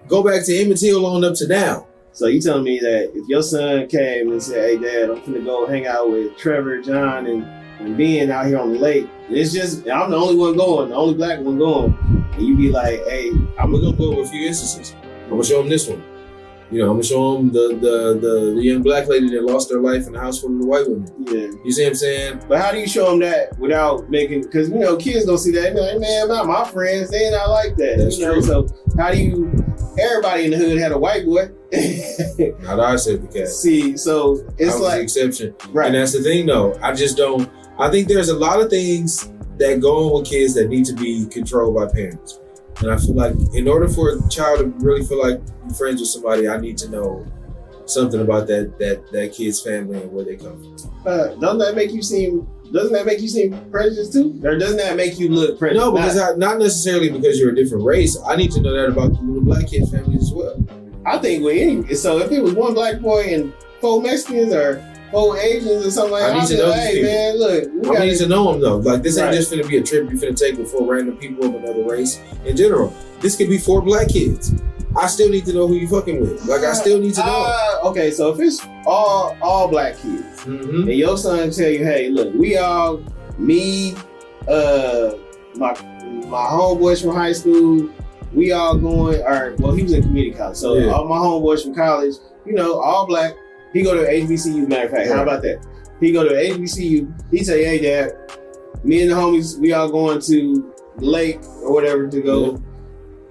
go back to Emmett Till on up to now. So you telling me that if your son came and said, hey, Dad, I'm finna go hang out with Trevor, John, and Ben out here on the lake, and it's just, I'm the only one going, the only black one going, and you be like, hey, I'm gonna go over a few instances. I'm gonna show him this one. I'm gonna show him the young black lady that lost her life in the house full of the white women. Yeah. You see what I'm saying? But how do you show them that without making, because, kids don't see that. They're like, man, not my friends, they not like that. That's true. So how do you, everybody in the hood had a white boy. Not I said the cat. See, so it's like the exception. Right. And that's the thing though. I think there's a lot of things that go on with kids that need to be controlled by parents. And I feel like in order for a child to really feel like you're friends with somebody, I need to know something about that kid's family and where they come from. Doesn't that make you seem prejudiced too? Or doesn't that make you look prejudiced? No, because not necessarily because you're a different race. I need to know that about the little black kid's family as well. I think so if it was 1 black boy and 4 Mexicans or 4 Asians or something like that, I need to know these people. Man, look, I need to know them though. Like, this ain't just finna be a trip you're finna take with 4 random people of another race in general. This could be 4 black kids. I still need to know who you fucking with. Like, I still need to know. Okay, so if it's all black kids, and your son tell you, hey, look, we all, me, my homeboys from high school, we all going, he was in community college, so all my homeboys from college, all black. He go to HBCU, matter of fact. How about that? He go to HBCU. He say, hey, Dad, me and the homies, we all going to the lake or whatever to go.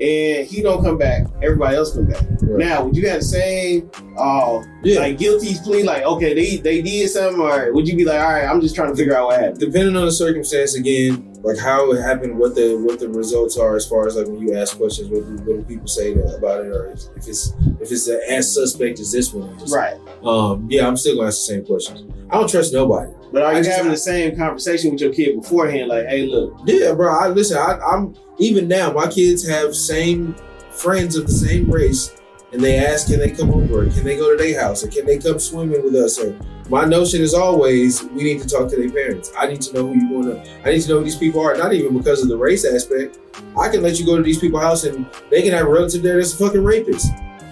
And he don't come back. Everybody else come back. Right. Now, would you have the same, like guilty plea? Like, okay, they did something, or would you be like, all right, I'm just trying to figure out what happened? Depending on the circumstance, again, like how it happened, what the results are, as far as like when you ask questions, what do people say about it, or if it's as suspect as this one is. Right. I'm still gonna ask the same questions. I don't trust nobody. But are you having the same conversation with your kid beforehand? Like, hey, look. Yeah, bro. I'm even now. My kids have same friends of the same race, and they ask, can they come over? Or can they go to their house? Or can they come swimming with us? Or my notion is always, we need to talk to their parents. I need to know who you want to. I need to know who these people are. Not even because of the race aspect. I can let you go to these people's house, and they can have a relative there that's a fucking rapist.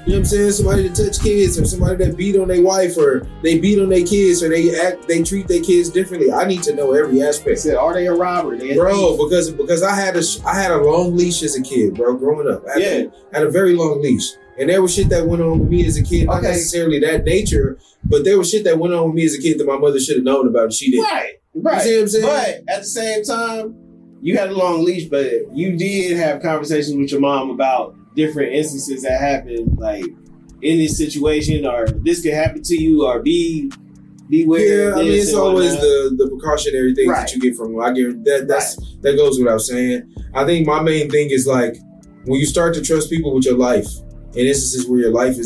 You know what I'm saying? Somebody that touch kids, or somebody that beat on their wife, or they beat on their kids, or they treat their kids differently. I need to know every aspect. Said, are they a robber? Bro, because I had a long leash as a kid, bro, growing up. I had a very long leash. And there was shit that went on with me as a kid, not necessarily that nature, but there was shit that went on with me as a kid that my mother should have known about and she didn't. Right. You see what I'm saying? But at the same time, you had a long leash, but you did have conversations with your mom about different instances that happened, like in this situation, or this could happen to you, or be beware. Yeah, I mean, it's always the precautionary things that you get from them. I get that goes without saying. I think my main thing is like when you start to trust people with your life, in instances where your life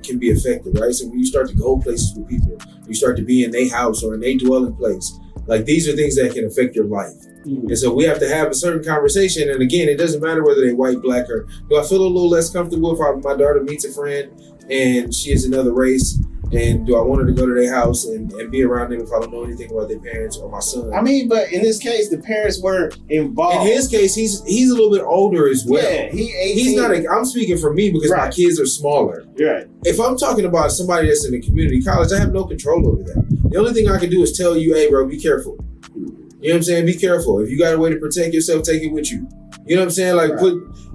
can be affected, right? So when you start to go places with people, you start to be in their house or in their dwelling place, like these are things that can affect your life. Mm-hmm. And so we have to have a certain conversation. And again, it doesn't matter whether they're white, black, or do I feel a little less comfortable if my daughter meets a friend and she is another race? And do I want her to go to their house and be around them if I don't know anything about their parents or my son? I mean, but in this case, the parents weren't involved. In his case, he's a little bit older as well. Yeah, he's not. I'm speaking for me because my kids are smaller. Right. If I'm talking about somebody that's in a community college, I have no control over that. The only thing I can do is tell you, hey, bro, be careful. You know what I'm saying? Be careful. If you got a way to protect yourself, take it with you. You know what I'm saying? Like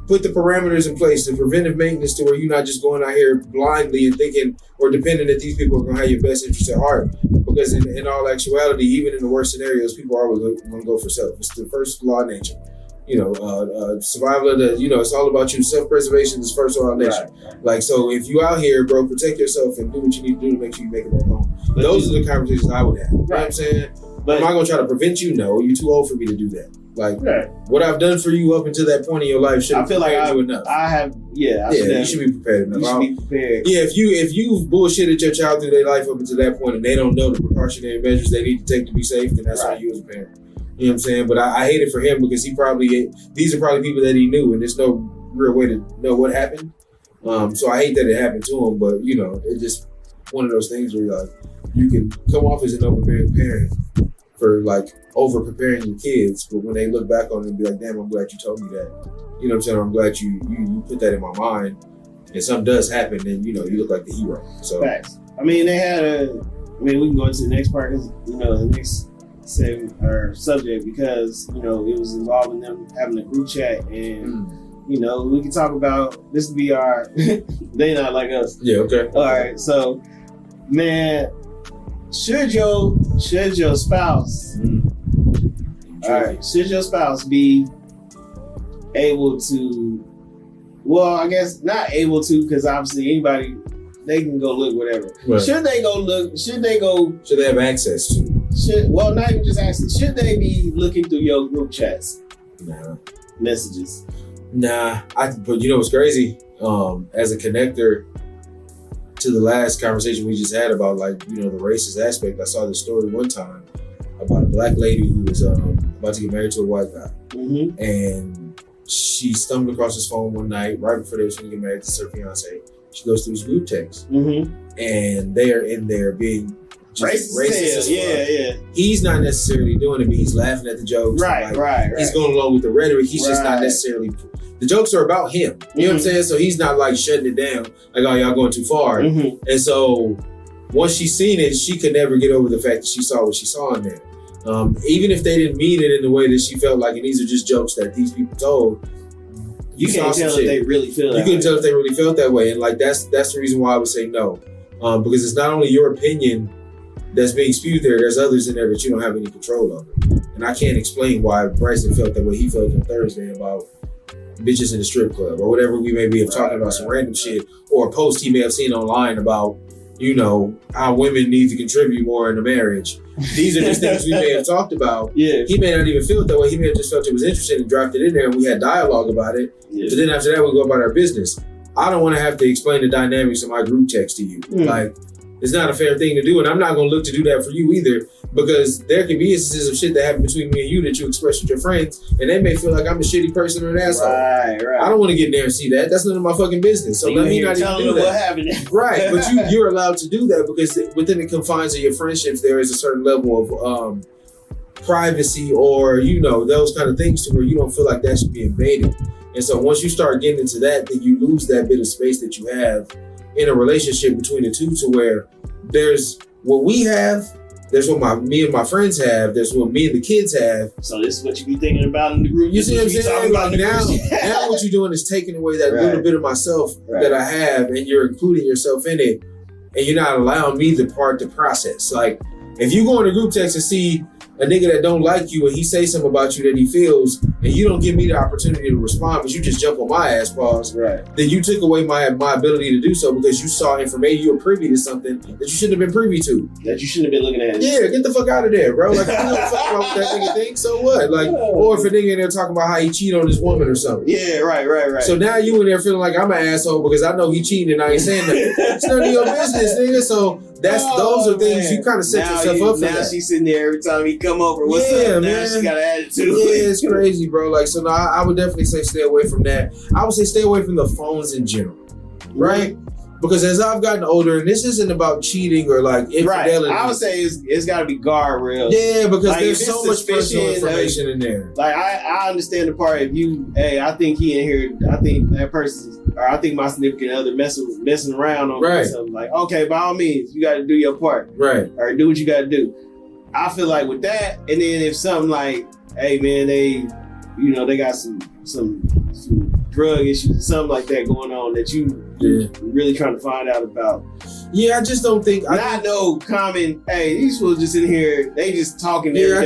put the parameters in place, the preventive maintenance to where you're not just going out here blindly and thinking or depending that these people are going to have your best interest at heart. Because in all actuality, even in the worst scenarios, people are always going to go for self. It's the first law of nature. Survival of it's all about you. Self-preservation is first law of nature. Right. Like, so if you out here, bro, protect yourself and do what you need to do to make sure you make it back home. But those are the conversations I would have. You know what I'm saying? But am I going to try to prevent you? No, you're too old for me to do that. Like, what I've done for you up until that point in your life should have prepared you enough. You should be prepared enough. You should be prepared. Yeah, if you bullshitted your child through their life up until that point and they don't know the precautionary measures they need to take to be safe, then that's on you as a parent. You know what I'm saying? But I hate it for him because these are probably people that he knew and there's no real way to know what happened. So I hate that it happened to him, but it's just one of those things where you can come off as an overbearing parent for like over preparing your kids, but when they look back on it and be like, damn, I'm glad you told me that. You know what I'm saying? I'm glad you put that in my mind. And something does happen, then you look like the hero. So facts. I mean, we can go into the next part, the next subject because it was involving them having a group chat and we can talk about this. Would be our They Not Like Us. Yeah. Okay. All right. So, man. Should your spouse, should your spouse be able to, well, I guess not able to, because obviously anybody, they can go look whatever. Right. Should they have access to? Not even just access. Should they be looking through your group chats? Nah. Messages? Nah. But you know what's crazy? As a connector, to the last conversation we just had about the racist aspect, I saw this story one time about a black lady who was about to get married to a white guy. Mm-hmm. And she stumbled across his phone one night right before they was going to get married to her fiance. She goes through his group text. Mm-hmm. And they are in there being racist as fuck. Yeah. He's not necessarily doing it, but he's laughing at the jokes. Right. He's going along with the rhetoric. He's just not necessarily... The jokes are about him. You know what I'm saying? So he's not like shutting it down, like, oh, y'all going too far. Mm-hmm. And so once she's seen it, she could never get over the fact that she saw what she saw in there. Even if they didn't mean it in the way that she felt like, and these are just jokes that these people told, you can't tell if they really feel that way. You couldn't tell if they really felt that way. And that's the reason why I would say no. Because it's not only your opinion that's being spewed there, there's others in there that you don't have any control over. And I can't explain why Bryson felt that way he felt on Thursday about bitches in the strip club or whatever we may be talking about, some random shit, or a post he may have seen online about, how women need to contribute more in the marriage. These are just things we may have talked about. Yeah. He may not even feel it that way. He may have just felt it was interesting and dropped it in there and we had dialogue about it. Yeah. But then after that, we go about our business. I don't want to have to explain the dynamics of my group text to you. Like, it's not a fair thing to do, and I'm not going to look to do that for you either, because there can be instances of shit that happen between me and you that you express with your friends, and they may feel like I'm a shitty person or an asshole. Right. I don't want to get in there and see that. That's none of my fucking business. So let me not even do that. What happened. Right, but you're allowed to do that because within the confines of your friendships, there is a certain level of privacy or, those kind of things to where you don't feel like that should be invaded. And so once you start getting into that, then you lose that bit of space that you have in a relationship between the two, to where there's what we have, there's what me and my friends have, there's what me and the kids have. So this is what you be thinking about in the group. You see what I'm saying? Like now what you're doing is taking away that little bit of myself that I have, and you're including yourself in it, and you're not allowing me the part to process. Like, if you go in a group text and see a nigga that don't like you and he say something about you that he feels, and and you don't give me the opportunity to respond, but you just jump on my ass, pause, right? Then you took away my ability to do so because you saw information, you were privy to something that you shouldn't have been privy to. That you shouldn't have been looking at. Yeah, get the fuck out of there, bro. Like, you don't fuck about what that nigga thinks, so what? Like, or if a nigga in there talking about how he cheat on his woman or something. Yeah, right. So now you in there feeling like I'm an asshole because I know he cheating and I ain't saying nothing. It's none of your business, nigga. So those are things you kind of set yourself up for. Now she's sitting there every time he come over. What's up? Now she got an attitude. Yeah, it's crazy, bro. Like, so now I would definitely say stay away from that. I would say stay away from the phones in general, right? Because as I've gotten older, and this isn't about cheating or like infidelity. Right. I would say it's got to be guardrails. Yeah, because like, there's so much personal information in there. Like I understand the part if I think he in here, I think that person's, or I think my significant other messing around on something. Like, okay, by all means, you got to do your part. Right. Or do what you got to do. I feel like with that, and then if something like, hey man, they got some drug issues or something like that going on that you really trying to find out about. Yeah, I just don't think no common. Hey, these fools just in here, they just talking. Yeah, I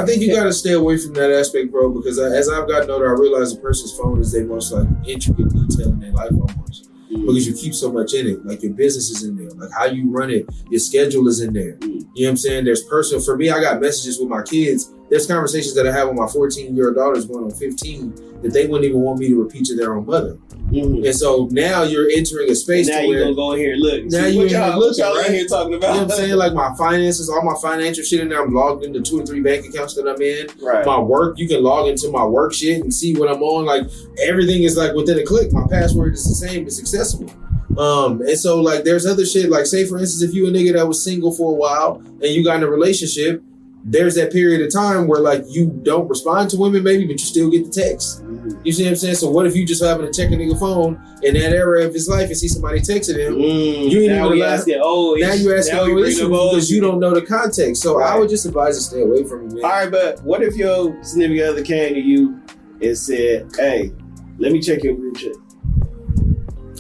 think you got to stay away from that aspect, bro. Because as I've gotten older, I realize a person's phone is their most like intricate detail in their life almost. Because you keep so much in it. Like your business is in there. Like how you run it, your schedule is in there. You know what I'm saying? There's personal. For me, I got messages with my kids. There's conversations that I have with my 14-year-old daughters going on 15 that they wouldn't even want me to repeat to their own mother. And so now you're entering a space now you're going to go in here and look. Now you're y'all in here talking about. You know what I'm saying? Like my finances, all my financial shit in there. I'm logged into 2 or 3 bank accounts that I'm in. Right. My work, you can log into my work shit and see what I'm on. Like everything is like within a click. My password is the same. It's accessible. And so like there's other shit, like say for instance, if you a nigga that was single for a while and you got in a relationship, there's that period of time where like you don't respond to women maybe, but you still get the text. You see what I'm saying? So what if you just happen to check a nigga phone in that era of his life and see somebody texting him? You ain't even asking, now you asking issues because you don't know the context. So I would just advise to stay away from it, man. All right, but what if your significant other came to you and said, hey, let me check your group chat?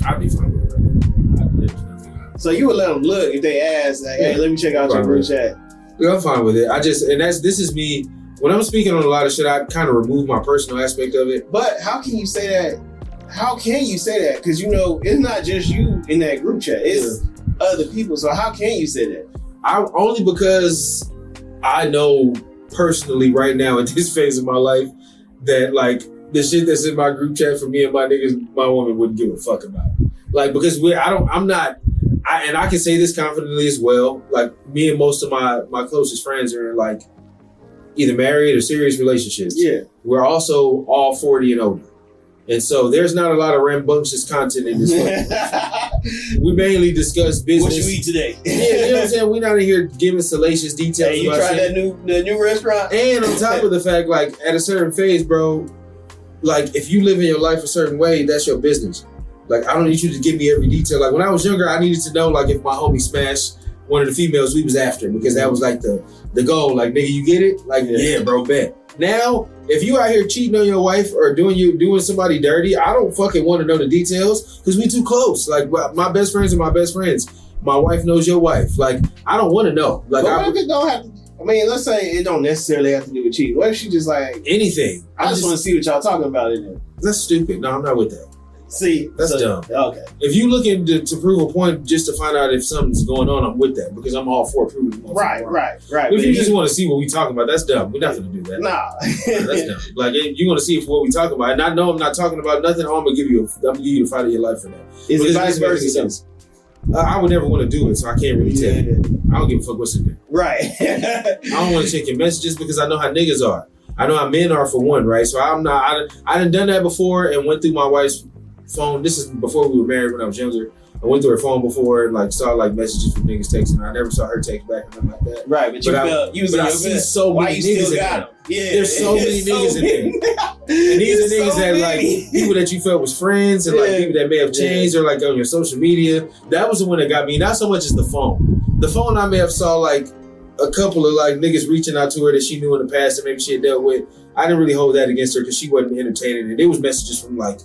I'd be fine with it. So you would let them look if they ask, like, hey, let me check out your group chat. Yeah, I'm fine with it. This is me. When I'm speaking on a lot of shit, I kind of remove my personal aspect of it. But how can you say that? How can you say that? Because it's not just you in that group chat. It's other people. So how can you say that? Only because I know personally right now in this phase of my life that like the shit that's in my group chat for me and my niggas, my woman wouldn't give a fuck about. Like because I can say this confidently as well. Like me and most of my closest friends are in like either married or serious relationships. Yeah. We're also all 40 and older. And so there's not a lot of rambunctious content in this one. We mainly discuss business. What you eat today? Yeah, you know what I'm saying? We're not in here giving salacious details. Hey, you tried that new restaurant? And on top of the fact, like at a certain phase, bro, like if you live in your life a certain way, that's your business. Like, I don't need you to give me every detail. Like, when I was younger, I needed to know, like, if my homie smashed one of the females we was after, because that was, like, the goal. Like, nigga, you get it? Like, yeah, bro, bet. Now, if you out here cheating on your wife or doing somebody dirty, I don't fucking want to know the details, because we too close. Like, my best friends are my best friends. My wife knows your wife. Like, I don't want to know. Like, let's say it don't necessarily have to do with cheating. What if she just, like... anything. I just want to see what y'all talking about in there. That's stupid. No, I'm not with that. See, that's dumb. Okay. If you looking to prove a point just to find out if something's going on, I'm with that because I'm all for proving. Right. But if you just want to see what we talking about, that's dumb. We're not gonna do that. Nah, that's dumb. Like you want to see what we talking about, and I know I'm not talking about nothing. I'm gonna give you the fight of your life for that. Is it vice versa? I would never want to do it, so I can't really tell you. I don't give a fuck what's in there. Right. I don't want to check your messages because I know how niggas are. I know how men are for one, right? So I'm not. I done that before and went through my wife's phone. This is before we were married when I was younger. I went through her phone before and like saw like messages from niggas texting. I never saw her text back or nothing like that. Right, but I see so many niggas in there. Yeah, there's so many niggas in there. And these are niggas that like people that you felt was friends and like people that may have changed or like on your social media. That was the one that got me. Not so much as the phone. The phone I may have saw like a couple of like niggas reaching out to her that she knew in the past and maybe she had dealt with. I didn't really hold that against her because she wasn't entertaining it. It was messages from like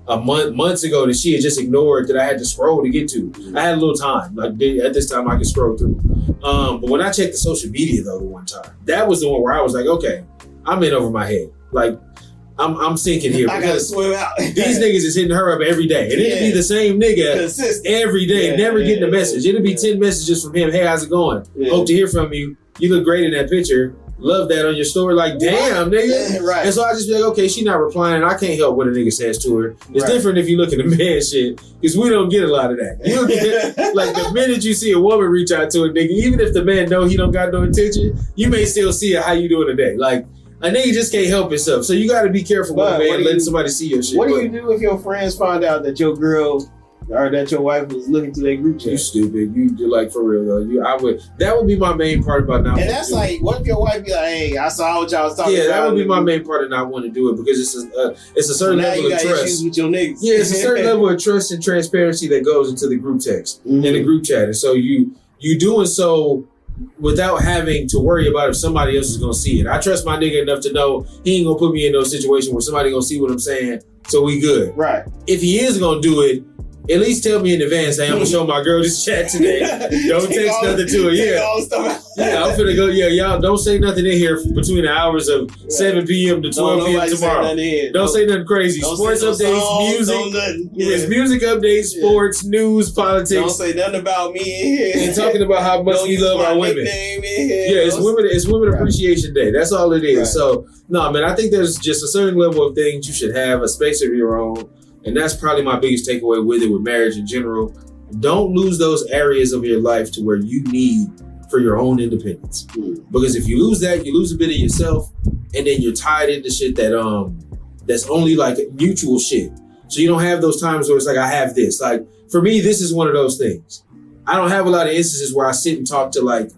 months ago that she had just ignored that I had to scroll to get to. I had a little time. Like at this time I could scroll through. But when I checked the social media though the one time, that was the one where I was like, okay, I'm in over my head. Like, I'm sinking here. I gotta swim out. These niggas is hitting her up every day. And it'll be the same nigga every day, never getting a message. It'll be 10 messages from him. Hey, how's it going? Hope to hear from you. You look great in that picture. Love that on your story. Like, damn, nigga. Right. And so I just be like, okay, she not replying. I can't help what a nigga says to her. It's different if you look at the man shit, because we don't get a lot of that. You don't get, like, the minute you see a woman reach out to a nigga, even if the man know he don't got no intention, you may still see it. How you doing today? Like, a nigga just can't help himself. So you got to be careful with a man letting somebody see your shit. What do you do if your friends find out that your girl or that your wife was looking to their group chat? You stupid. You like, for real though. That would be my main part about not. And that's like, what if your wife be like, "Hey, I saw what y'all was talking about." Yeah, that would be my main part of not wanting to do it, because it's a certain level of trust. Issues with your niggas. Yeah, it's a certain level of trust and transparency that goes into the group text and the group chat, and so you doing so without having to worry about if somebody else is gonna see it. I trust my nigga enough to know he ain't gonna put me in no situation where somebody gonna see what I'm saying, so we good. Right. If he is gonna do it, at least tell me in advance, hey, I'm gonna show my girl this chat today. Don't text nothing to her. Yeah, I'm finna go. Yeah, y'all don't say nothing in here between the hours of 7 p.m. to 12 p.m. tomorrow. Don't say nothing crazy. Sports updates, music. Yes, music updates, sports, news, politics. Don't say nothing about me in here. And talking about how much we love our women. Yeah, it's Women Appreciation Day. That's all it is. Right. So, no, man, I think there's just a certain level of things you should have, a space of your own. And that's probably my biggest takeaway with it, with marriage in general. Don't lose those areas of your life to where you need for your own independence. Because if you lose that, you lose a bit of yourself, and then you're tied into shit that's only like mutual shit. So you don't have those times where it's like, I have this. Like, for me, this is one of those things. I don't have a lot of instances where I sit and talk to like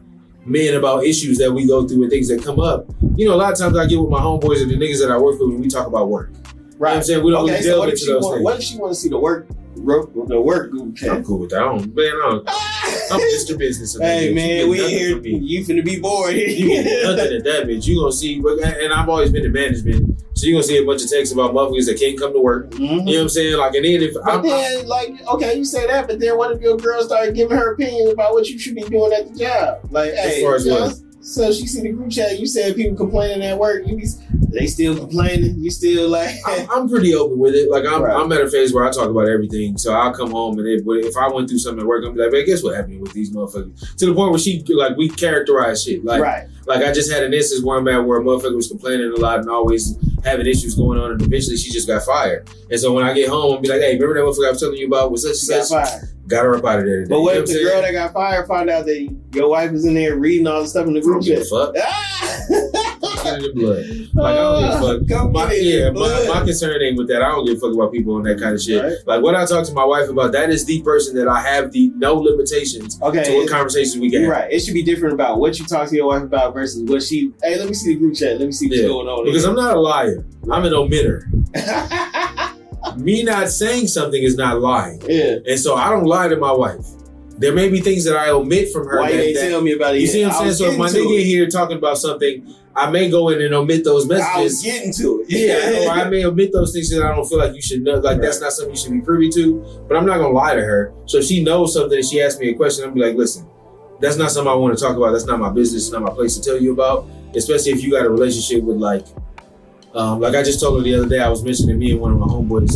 men about issues that we go through and things that come up. You know, a lot of times I get with my homeboys and the niggas that I work with when we talk about work. Right. You know what I'm saying? We don't really delve into those things. What if she want to see the work group chat? I'm cool with that. I'm Mr. Business. Hey man, we here. You finna be bored here. You get nothing at that bitch. You gonna see, and I've always been in management, so you gonna see a bunch of texts about motherfuckers that can't come to work. You know what I'm saying? Like, and then okay, you say that, but then what if your girl started giving her opinion about what you should be doing at the job? Like, hey, as far as what? So she see the group chat. You said people complaining at work. They still complaining. You still like? I'm pretty open with it. Like, I'm at a phase where I talk about everything. So I'll come home and if I went through something at work, I'm like, man, guess what happened with these motherfuckers? To the point where we characterize shit. Like, like I just had an instance where I'm at where a motherfucker was complaining a lot and always having issues going on, and eventually she just got fired. And so when I get home, I'll be like, hey, remember that motherfucker I was telling you about with such and such? Got her up out of there today. But what if the girl that got fired found out that your wife was in there reading all the stuff in the group chat? Fuck. Get in the blood. Like, I don't give a fuck. My concern ain't with that. I don't give a fuck about people and that kind of shit. Right. Like, what I talk to my wife about, that is the person that I have no limitations to what conversations we can have. Right. It should be different about what you talk to your wife about versus what hey, let me see the group chat. Let me see what's going on. Because I'm not a liar. I'm an omitter. Me not saying something is not lying. Yeah. And so I don't lie to my wife. There may be things that I omit from her. Why you ain't tell me about it? You see what I'm saying? So if my nigga in here talking about something, I may go in and omit those messages. I was getting to it. Yeah, or I may omit those things that I don't feel like you should know. Like, that's not something you should be privy to. But I'm not going to lie to her. So if she knows something and she asks me a question, I'll be like, listen, that's not something I want to talk about. That's not my business. It's not my place to tell you about. Especially if you got a relationship with like I just told her the other day, I was mentioning me and one of my homeboys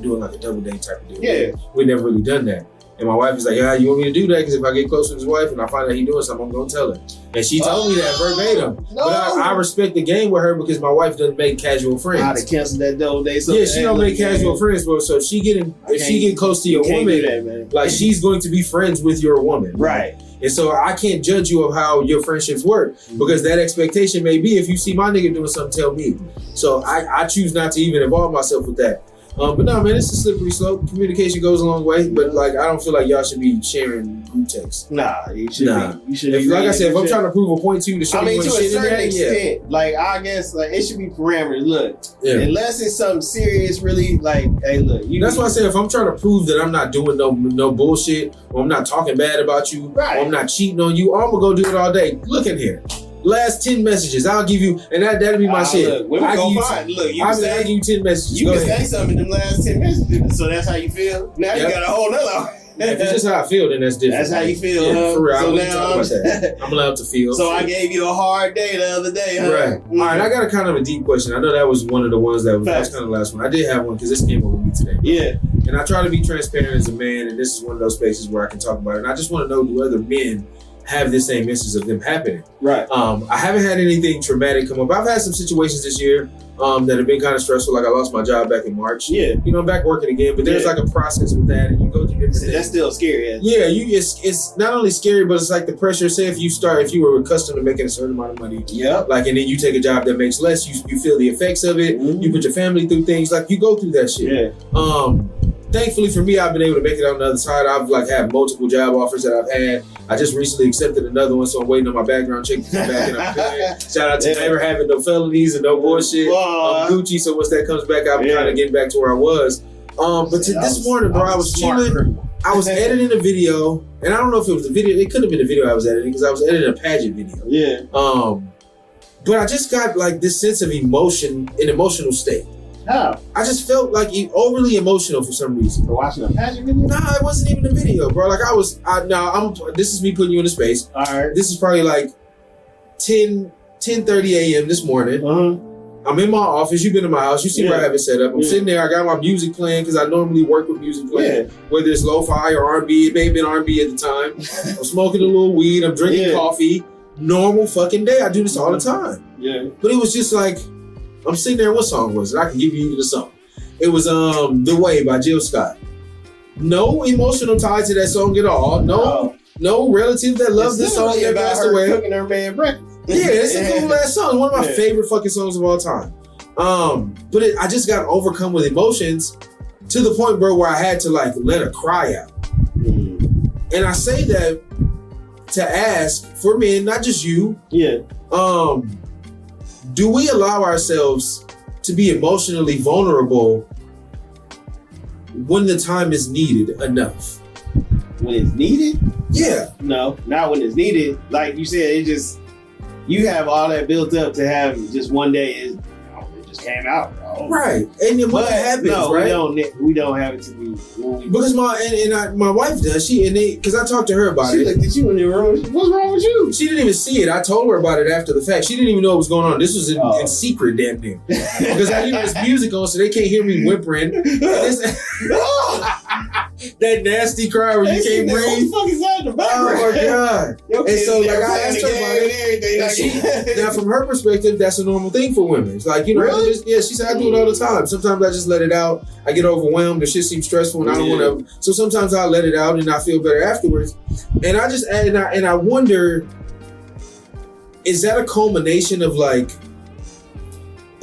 doing like a double date type of deal. Yeah. We never really done that. And my wife is like, you want me to do that? Because if I get close with his wife and I find out he doing something, I'm going to tell her. And she told me that verbatim. No. But I respect the game with her because my wife doesn't make casual friends. I'd have canceled that double date. Yeah, she don't make casual friends, bro. So if she get close to your woman, like, she's going to be friends with your woman. Right. And so I can't judge you of how your friendships work, because that expectation may be, if you see my nigga doing something, tell me. So I choose not to even involve myself with that. But no, man, it's a slippery slope. Communication goes a long way, but like, I don't feel like y'all should be sharing group texts. Nah, you should. You should. Like I said, if I'm trying to prove a point to you to show you to a certain extent, like, I guess like it should be parameters. Look, unless it's something serious, really, like, hey, look. That's why I say, if I'm trying to prove that I'm not doing no bullshit, or I'm not talking bad about you, or I'm not cheating on you, I'm gonna go do it all day. Look in here. Last 10 messages, I'll give you, and that'll be my shit. Look, women go fine. Look, I'll give you 10 messages. You can say something in them last 10 messages, so that's how you feel. Now you got a whole nother. If it's just how I feel, then that's different. That's how you feel, huh? For real. So I now talk about that. I'm allowed to feel. So I gave you a hard day the other day, huh? Right. All right, I got a kind of a deep question. I know that was one of the ones that was kind of the last one. I did have one because this came over me today. Yeah. And I try to be transparent as a man, and this is one of those spaces where I can talk about it. And I just want to know, do other men have this same instance of them happening? Right. I haven't had anything traumatic come up. I've had some situations this year that have been kind of stressful. Like I lost my job back in March. Yeah. You know, I'm back working again, but there's like a process with that, and you go through different things. That's still scary. Yeah, it's not only scary, but it's like the pressure. Say if you were accustomed to making a certain amount of money, like, and then you take a job that makes less, you feel the effects of it. Mm-hmm. You put your family through things, like you go through that shit. Yeah. Thankfully for me, I've been able to make it out on the other side. I've had multiple job offers that I've had. I just recently accepted another one, so I'm waiting on my background check to come back, and I'm good. Shout out to never having no felonies and no bullshit. I'm Gucci, so once that comes back, I'm kind of getting back to where I was. But this morning, bro, I was chilling. I was editing a video, and I don't know if it was the video. It could have been the video I was editing because I was editing a pageant video. Yeah. But I just got like this sense of emotion, an emotional state. How? I just felt like overly emotional for some reason. For watching a pageant video? Nah, it wasn't even a video, bro. Like this is me putting you in a space. All right. This is probably like 10:30 a.m. this morning. I'm in my office. You've been in my house. You see where I have it set up. I'm sitting there. I got my music playing because I normally work with music playing, whether it's lo-fi or R&B. It may have been R&B at the time. I'm smoking a little weed. I'm drinking coffee. Normal fucking day. I do this all the time. Yeah. But it was just like, I'm sitting there. What song was it? I can give you the song. It was The Way by Jill Scott. No emotional tie to that song at all. No relative that loves this song that passed away. Cooking her man breakfast. Yeah, it's a cool ass song. One of my favorite fucking songs of all time. But I just got overcome with emotions to the point, bro, where I had to like let a cry out. And I say that to ask for men, not just you. Yeah. Do we allow ourselves to be emotionally vulnerable when the time is needed enough? When it's needed? Yeah. No, not when it's needed. Like you said, you have all that built up to have just one day it just came out. Right. And then what happens, right? We don't have it to be. Because my wife does. Because I talked to her about it. She looked at you in the room. What's wrong with you? She didn't even see it. I told her about it after the fact. She didn't even know what was going on. This was in secret, damn near. Because I hear this music on, so they can't hear me whimpering. That nasty cry where you can't breathe. What the fuck is that in the background? Oh my God. And so like I asked her about it. Now from her perspective, that's a normal thing for women. It's like, really? She said I do it all the time. Sometimes I just let it out. I get overwhelmed. The shit seems stressful and I don't want to. So sometimes I let it out and I feel better afterwards. And I wonder, is that a culmination of like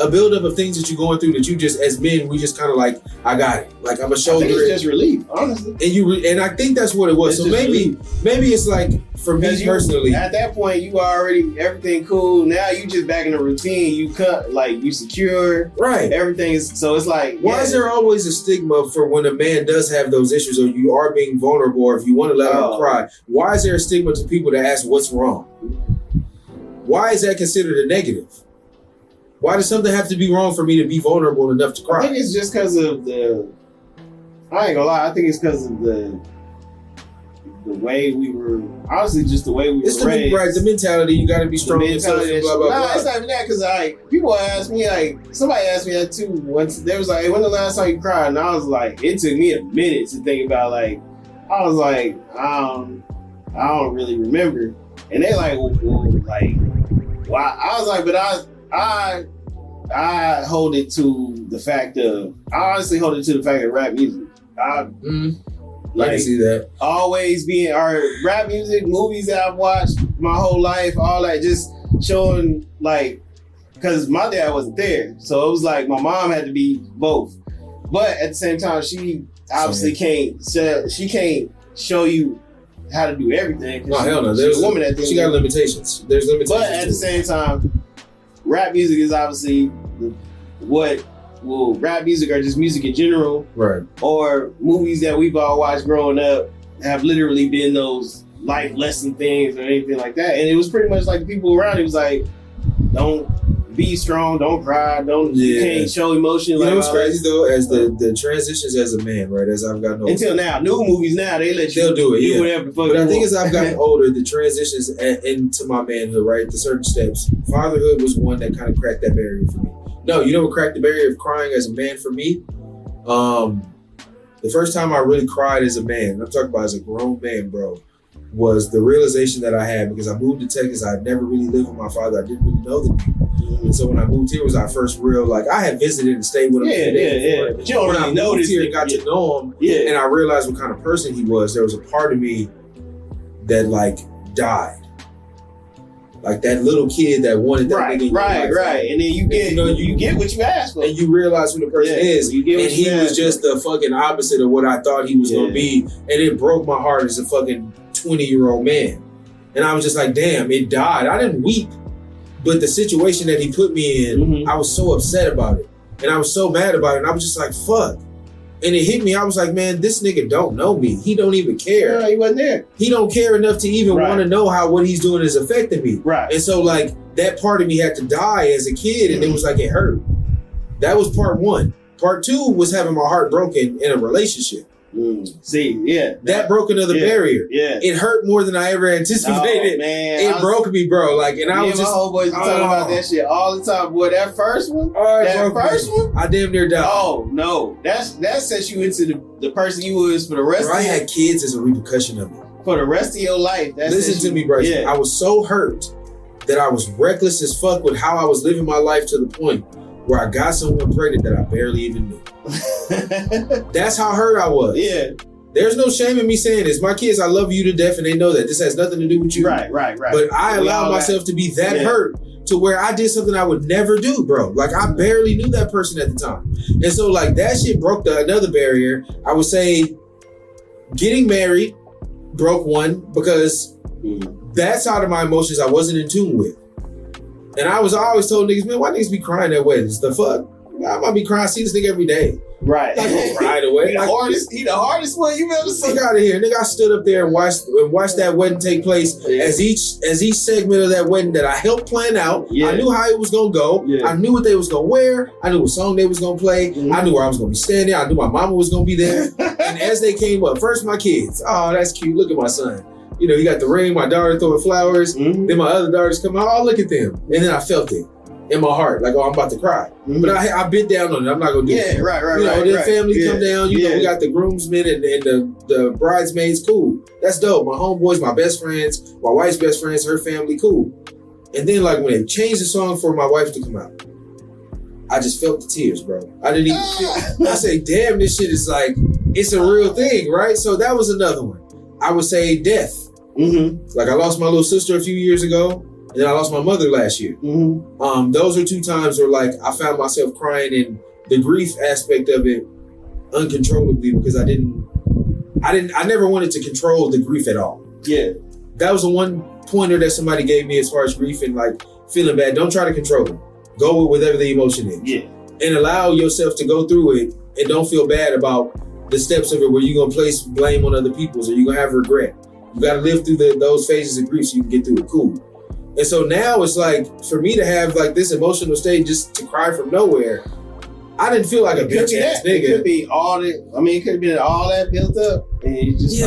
a buildup of things that you're going through that you just, as men, we just kind of like, I got it. Like I'm a shoulder. I think it's just relief, honestly. And I think that's what it was. So maybe it's like for me personally. At that point, you already everything cool. Now you just back in the routine. You cut like you secure. Right. Everything is so it's like. Why is there always a stigma for when a man does have those issues or you are being vulnerable or if you want to let out a cry? Why is there a stigma to people that ask what's wrong? Why is that considered a negative? Why does something have to be wrong for me to be vulnerable enough to cry? I think it's just because of I ain't gonna lie. I think it's because of the way we were. Honestly, just the way we were raised. Right, the mentality. You got to be strong. Blah blah blah. Nah, it's not even that. Because people ask me somebody asked me that too. Once they was like, "Hey, when the last time you cried?" And I was like, it took me a minute to think about. Like, I was like, I don't really remember. And they like, why? I was like, but I hold it to the fact of, I honestly hold it to the fact of rap music. I can see that. Always being our rap music, movies that I've watched my whole life, all that, just showing like, because my dad wasn't there. So it was like my mom had to be both. But at the same time, she obviously can't show you how to do everything. Oh, hell no. There's a woman at the end. She got limitations. There's limitations. But at the same time, rap music is obviously rap music or just music in general. Right. Or movies that we've all watched growing up have literally been those life lesson things or anything like that. And it was pretty much like the people around, it was like, don't be strong, don't cry, you can't show emotion. You know what's crazy though, as the transitions as a man, right? As I've gotten older. Until now, new movies now they let you they'll do it, do whatever the fuck. But I think as I've gotten older, the transitions into my manhood, right? The certain steps. Fatherhood was one that kind of cracked that barrier for me. No, you know what cracked the barrier of crying as a man for me? The first time I really cried as a man, I'm talking about as a grown man, bro, was the realization that I had because I moved to Texas. I had never really lived with my father. I didn't really know the people. And so when I moved here was our first real, like, I had visited and stayed with him. Yeah. But you don't really know this here and got to know him, and I realized what kind of person he was, there was a part of me that, like, died. Like that little kid that wanted that nigga. Right. And then you get, you get what you asked for. And you realize who the person is. You get what and he was just the fucking opposite of what I thought he was going to be. And it broke my heart as a fucking 20-year-old man. And I was just like, damn, it died. I didn't weep. But the situation that he put me in, I was so upset about it. And I was so mad about it. And I was just like, fuck. And it hit me. I was like, man, this nigga don't know me. He don't even care. He wasn't there. He don't care enough to even want to know how what he's doing is affecting me. Right. And so, like, that part of me had to die as a kid, and it was like, it hurt. That was part one. Part two was having my heart broken in a relationship. That broke another barrier. It hurt more than I ever anticipated. Oh, man. It broke me, bro. Like, and I was just, my homeboys talking about that shit all the time. Boy, that first one, I damn near died. Oh no, that sets you into the person you was for the rest. Bro, I had kids as a repercussion of it. For the rest of your life. Listen to me, bro. I was so hurt that I was reckless as fuck with how I was living my life to the point where I got someone pregnant that I barely even knew. That's how hurt I was. Yeah. There's no shame in me saying this. My kids, I love you to death, and they know that this has nothing to do with you. Right. But I allowed myself to be that hurt to where I did something I would never do, bro. Like, I barely knew that person at the time. And so, like, that shit broke another barrier. I would say getting married broke one because that side of my emotions I wasn't in tune with. And I always told niggas, man, why niggas be crying that way? It's the fuck. I might be crying, I see this nigga every day. Right. Like, don't cry the way. He the hardest one you've ever seen. Fuck out of here. Nigga, I stood up there and watched that wedding take place as each segment of that wedding that I helped plan out. I knew how it was gonna go. I knew what they was gonna wear. I knew what song they was gonna play. I knew where I was gonna be standing. I knew my mama was gonna be there. And as they came up, first my kids. Oh, that's cute. Look at my son. You know, he got the ring, my daughter throwing flowers. Then my other daughters come out. Oh, look at them. And then I felt it in my heart, like, oh, I'm about to cry. But I bit down on it. I'm not gonna do it. Right. You know, then family come down. You know, we got the groomsmen and the bridesmaids. Cool. That's dope. My homeboys, my best friends, my wife's best friends, her family. Cool. And then, like, when they changed the song for my wife to come out, I just felt the tears, bro. I didn't even feel. I say, damn, this shit is like, it's a real thing, right? So that was another one. I would say death. Like, I lost my little sister a few years ago. And then I lost my mother last year. Those are two times where, like, I found myself crying in the grief aspect of it uncontrollably because I never wanted to control the grief at all. Yeah. That was the one pointer that somebody gave me as far as grief and, like, feeling bad. Don't try to control it. Go with whatever the emotion is. Yeah. And allow yourself to go through it and don't feel bad about the steps of it where you're going to place blame on other people's or you're going to have regret. You got to live through those phases of grief so you can get through it. Cool. And so now it's like, for me to have like this emotional state just to cry from nowhere, I didn't feel like a bitch ass nigga. It could be all that. I mean, it could have been all that built up, and you just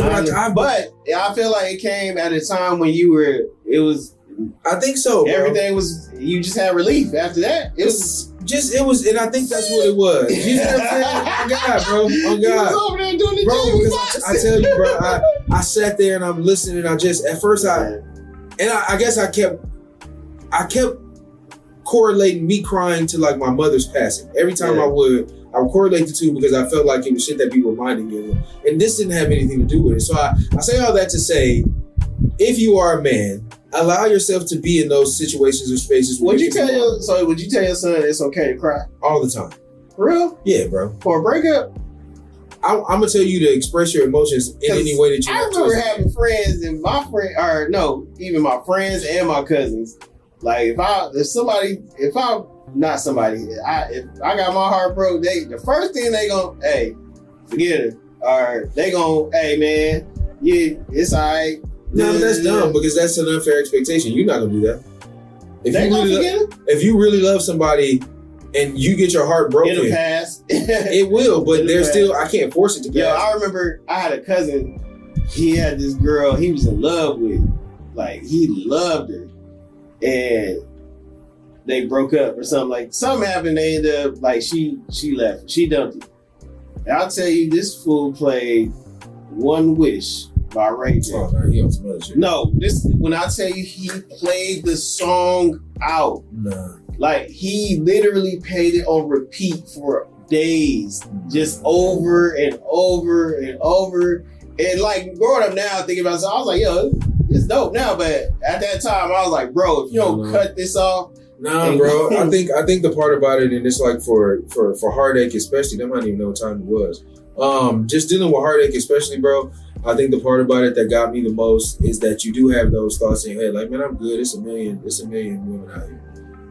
but I feel like it came at a time when you were. It was. I think so. Everything was. You just had relief after that. It was, and I think that's what it was. You know what I'm saying? On God, bro. On God. You was over there doing the bro, because I tell you, bro. I sat there and I'm listening. I just at first I guess I kept correlating me crying to like my mother's passing. Every time I would correlate the two because I felt like it was shit that be reminding me of it. And this didn't have anything to do with it. So I say all that to say, if you are a man, allow yourself to be in those situations or spaces. Would you tell your son it's okay to cry? All the time. For real? Yeah, bro. For a breakup? I'm gonna tell you to express your emotions in any way that you want. I remember having friends and even my friends and my cousins. Like if I got my heart broke, the first thing they gonna, hey, forget it. Or they gonna, hey man, yeah, it's alright. No, that's dumb because that's an unfair expectation. You're not gonna do that. if you really love somebody and you get your heart broken, it'll pass. It will, but there's still, I can't force it to pass. Yo, I remember I had a cousin. He had this girl he was in love with. Like, he loved her. And they broke up or something. Like, something happened. They ended up, like, she left. She dumped it. And I'll tell you, this fool played One Wish by Ray J. Oh, man, he on some other shit. No, when I tell you he played the song out. Nah. Like, he literally played it on repeat for days, just over and over and over. And like, growing up now, thinking about it, I was like, yo, it's dope now. But at that time, I was like, bro, if you don't cut this off. Nah, bro. I think the part about it, and it's like for heartache especially, they might even know what time it was. Just dealing with heartache especially, bro. I think the part about it that got me the most is that you do have those thoughts in your head, like, man, I'm good. It's a million women out here.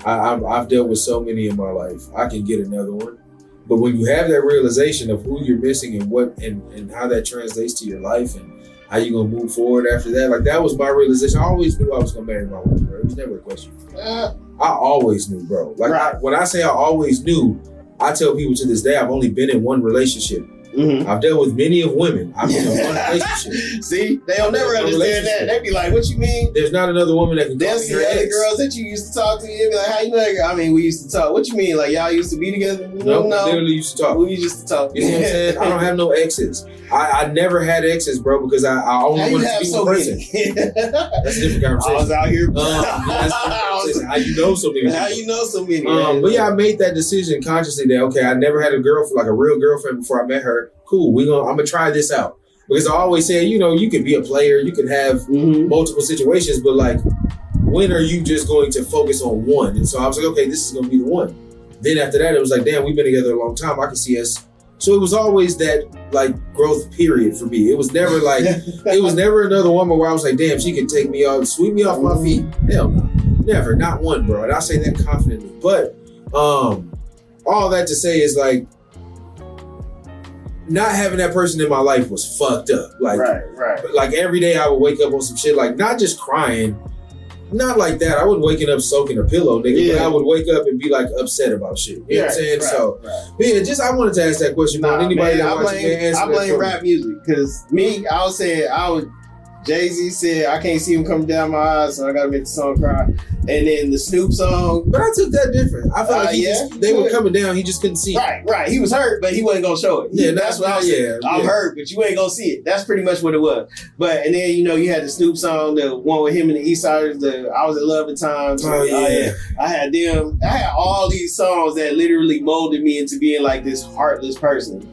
I've dealt with so many in my life. I can get another one. But when you have that realization of who you're missing and what and how that translates to your life and how you gonna move forward after that, like, that was my realization. I always knew I was gonna marry my wife, bro. It was never a question. I always knew, bro. Like, when I say I always knew, I tell people to this day, I've only been in one relationship. Mm-hmm. I've dealt with many of women. I've been in one relationship. See, they don't never understand that. They be like, "What you mean?" There's not another woman that can. There's the other girls that you used to talk to. They be like, "How you know that girl?" I mean, we used to talk. What you mean? Like, y'all used to be together? No, literally used to talk. We used to talk. You know what I'm saying? I don't have no exes. I never had exes, bro, because I only wanted to be one person. That's a different conversation. I was out here. How you know so many? How you know so many? But yeah, I made that decision consciously that, okay, I never had a girlfriend, like a real girlfriend, before I met her. Cool, I'm gonna try this out. Because I always say, you know, you can be a player, you can have multiple situations, but like, when are you just going to focus on one? And so I was like, okay, this is gonna be the one. Then after that, it was like, damn, we've been together a long time. I can see us. So it was always that like growth period for me. It was never like, it was never another woman where I was like, damn, she can take me out, sweep me off my feet. Hell no, never, not one, bro. And I say that confidently. But all that to say is like, not having that person in my life was fucked up. Like, like every day I would wake up on some shit, like not just crying, not like that. I wasn't waking up soaking a pillow, nigga, but I would wake up and be like upset about shit. You know what I'm saying? But yeah, just I wanted to ask that question. Anybody that I blame rap music because Jay-Z said, I can't see him coming down my eyes, so I gotta make the song cry. And then the Snoop song. But I took that different. I felt like they were coming down, he just couldn't see it. Right. He was hurt, but he wasn't gonna show it. Yeah, that's what I was saying. I'm hurt, but you ain't gonna see it. That's pretty much what it was. But, and then, you know, you had the Snoop song, the one with him and the Eastsiders, I Was in Love at Times. Oh, yeah. I had them. I had all these songs that literally molded me into being like this heartless person.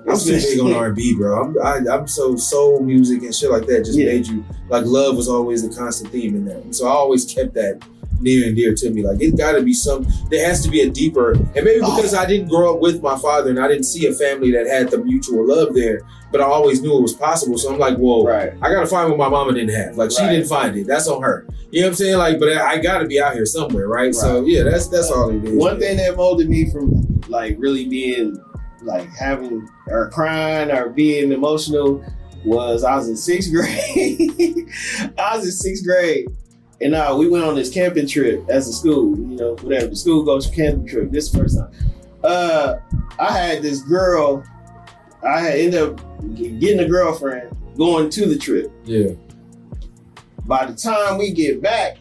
I'm too big on R&B, bro. I'm so soul music and shit like that just made you, like, love was always the constant theme in that. And so I always kept that near and dear to me. Like, it gotta be there has to be a deeper, and maybe because I didn't grow up with my father and I didn't see a family that had the mutual love there, but I always knew it was possible. So I'm like, whoa, I gotta find what my mama didn't have. Like, she didn't find it. That's on her. You know what I'm saying? Like, but I gotta be out here somewhere, right? So yeah, that's all it is. One thing that molded me from like really being like having or crying or being emotional was I was in 6th grade. And we went on this camping trip as a school, you know, whatever. The school goes camping trip. This is the first time. I had this girl, I had ended up getting a girlfriend going to the trip. Yeah. By the time we get back,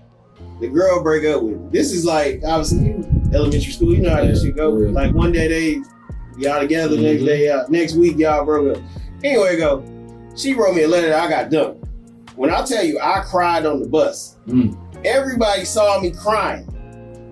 the girl break up with me. This is like, obviously, elementary school, you know how that shit go. Yeah. Like one day y'all together, next week y'all broke up. Anyway, she wrote me a letter that I got done. When I tell you I cried on the bus, everybody saw me crying.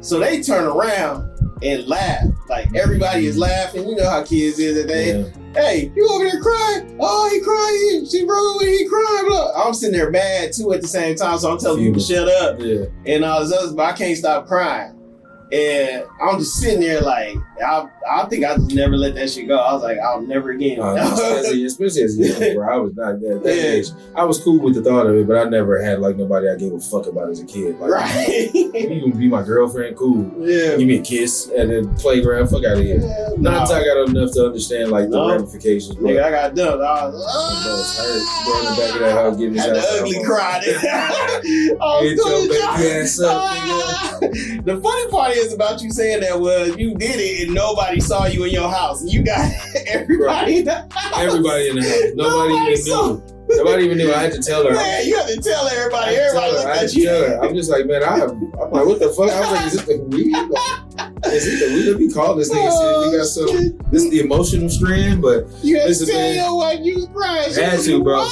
So they turn around and laugh. Like everybody is laughing. You know how kids is that day. Hey, you over there crying? Oh, he crying. She broke up with he crying. Blah. I'm sitting there mad too at the same time. So I'm telling people to shut up. Yeah. And all this other, but I can't stop crying. And I'm just sitting there like, I think I just never let that shit go. I was like, I'll never again. Especially as a young bro, I was not that age. I was cool with the thought of it, but I never had like nobody I gave a fuck about as a kid. Like, right. You can be my girlfriend, cool. Yeah. Give me a kiss at the playground, fuck out of here. Yeah, Not until I got enough to understand like the ramifications. Bro. Nigga, I got done. I was hurt. Bro, in the back of that house, getting his had ass the ugly cry. Get your baby ass up, nigga. The funny part is about you saying that was you did it and nobody saw you in your house. You got everybody in the house. Everybody in the house. Nobody even knew. Nobody even knew. I had to tell her. Man, you had to tell everybody. Everybody looked at you. I'm just like, man, I'm like, what the fuck? I was like, is it the weed? Is it the weed? Let me call this nigga. See if he got some. This is the emotional strand, but you had listen, to tell man, your wife you was crying. I had to, bro.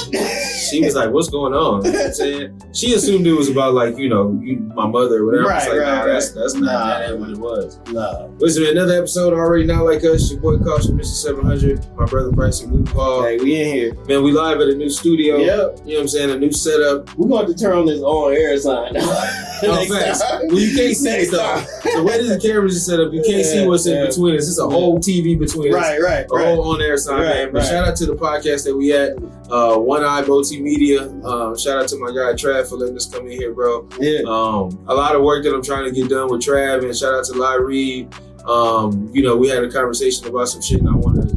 She was like, what's going on? You know what I'm saying? She assumed it was about like, my mother or whatever. Right, I was like, right. That's not that what it was. Nah. Listen, another episode Already Not Like Us. Your boy Caution, Mr. 700. My brother Bryson Luke Paul. Hey, we in here. Man, we live at a new studio. Yep. You know what I'm saying? A new setup. We're going to turn on this on air sign. No, facts. Well, you can't see it though. The way the cameras are set up, you can't see what's in between us. It's a whole TV between us. Right. A whole on air sign, man. But shout out to the podcast that we at. One Eye Multimedia. Shout out to my guy Trav for letting us come in here, bro. Yeah. A lot of work that I'm trying to get done with Trav, and shout out to Lyrie. We had a conversation about some shit, and I want to,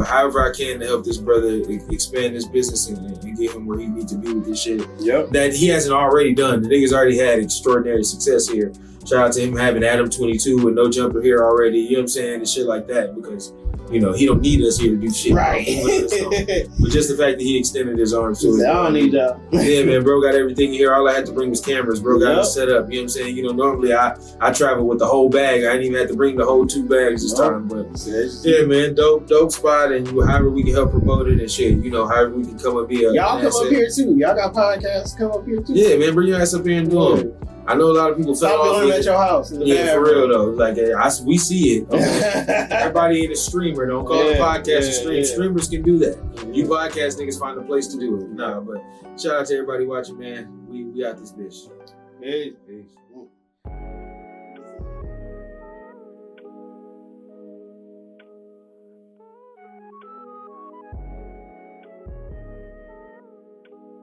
however I can to help this brother expand his business and get him where he needs to be with this shit. Yep. That he hasn't already done. The nigga's already had extraordinary success here. Shout out to him having Adam 22 and No Jumper here already. You know what I'm saying? And shit like that because, he don't need us here to do shit. Right. But just the fact that he extended his arms to us. I don't need y'all. Yeah, man, bro got everything here. All I had to bring was cameras. Bro got it set up. You know what I'm saying? Normally I travel with the whole bag. I didn't even have to bring the whole 2 bags this time. But yeah, man, dope spot. And however we can help promote it and shit. However we can come and be a y'all come up here too. Y'all got podcasts. Come up here too. Yeah, man, bring your ass up here and do them. I know a lot of people fell off at your house. Yeah, for real though. Like we see it. Okay. Everybody ain't a streamer. Don't call a podcast a stream. Yeah. Streamers can do that. You podcast niggas find a place to do it. Nah, but shout out to everybody watching, man. We got this bitch. Peace.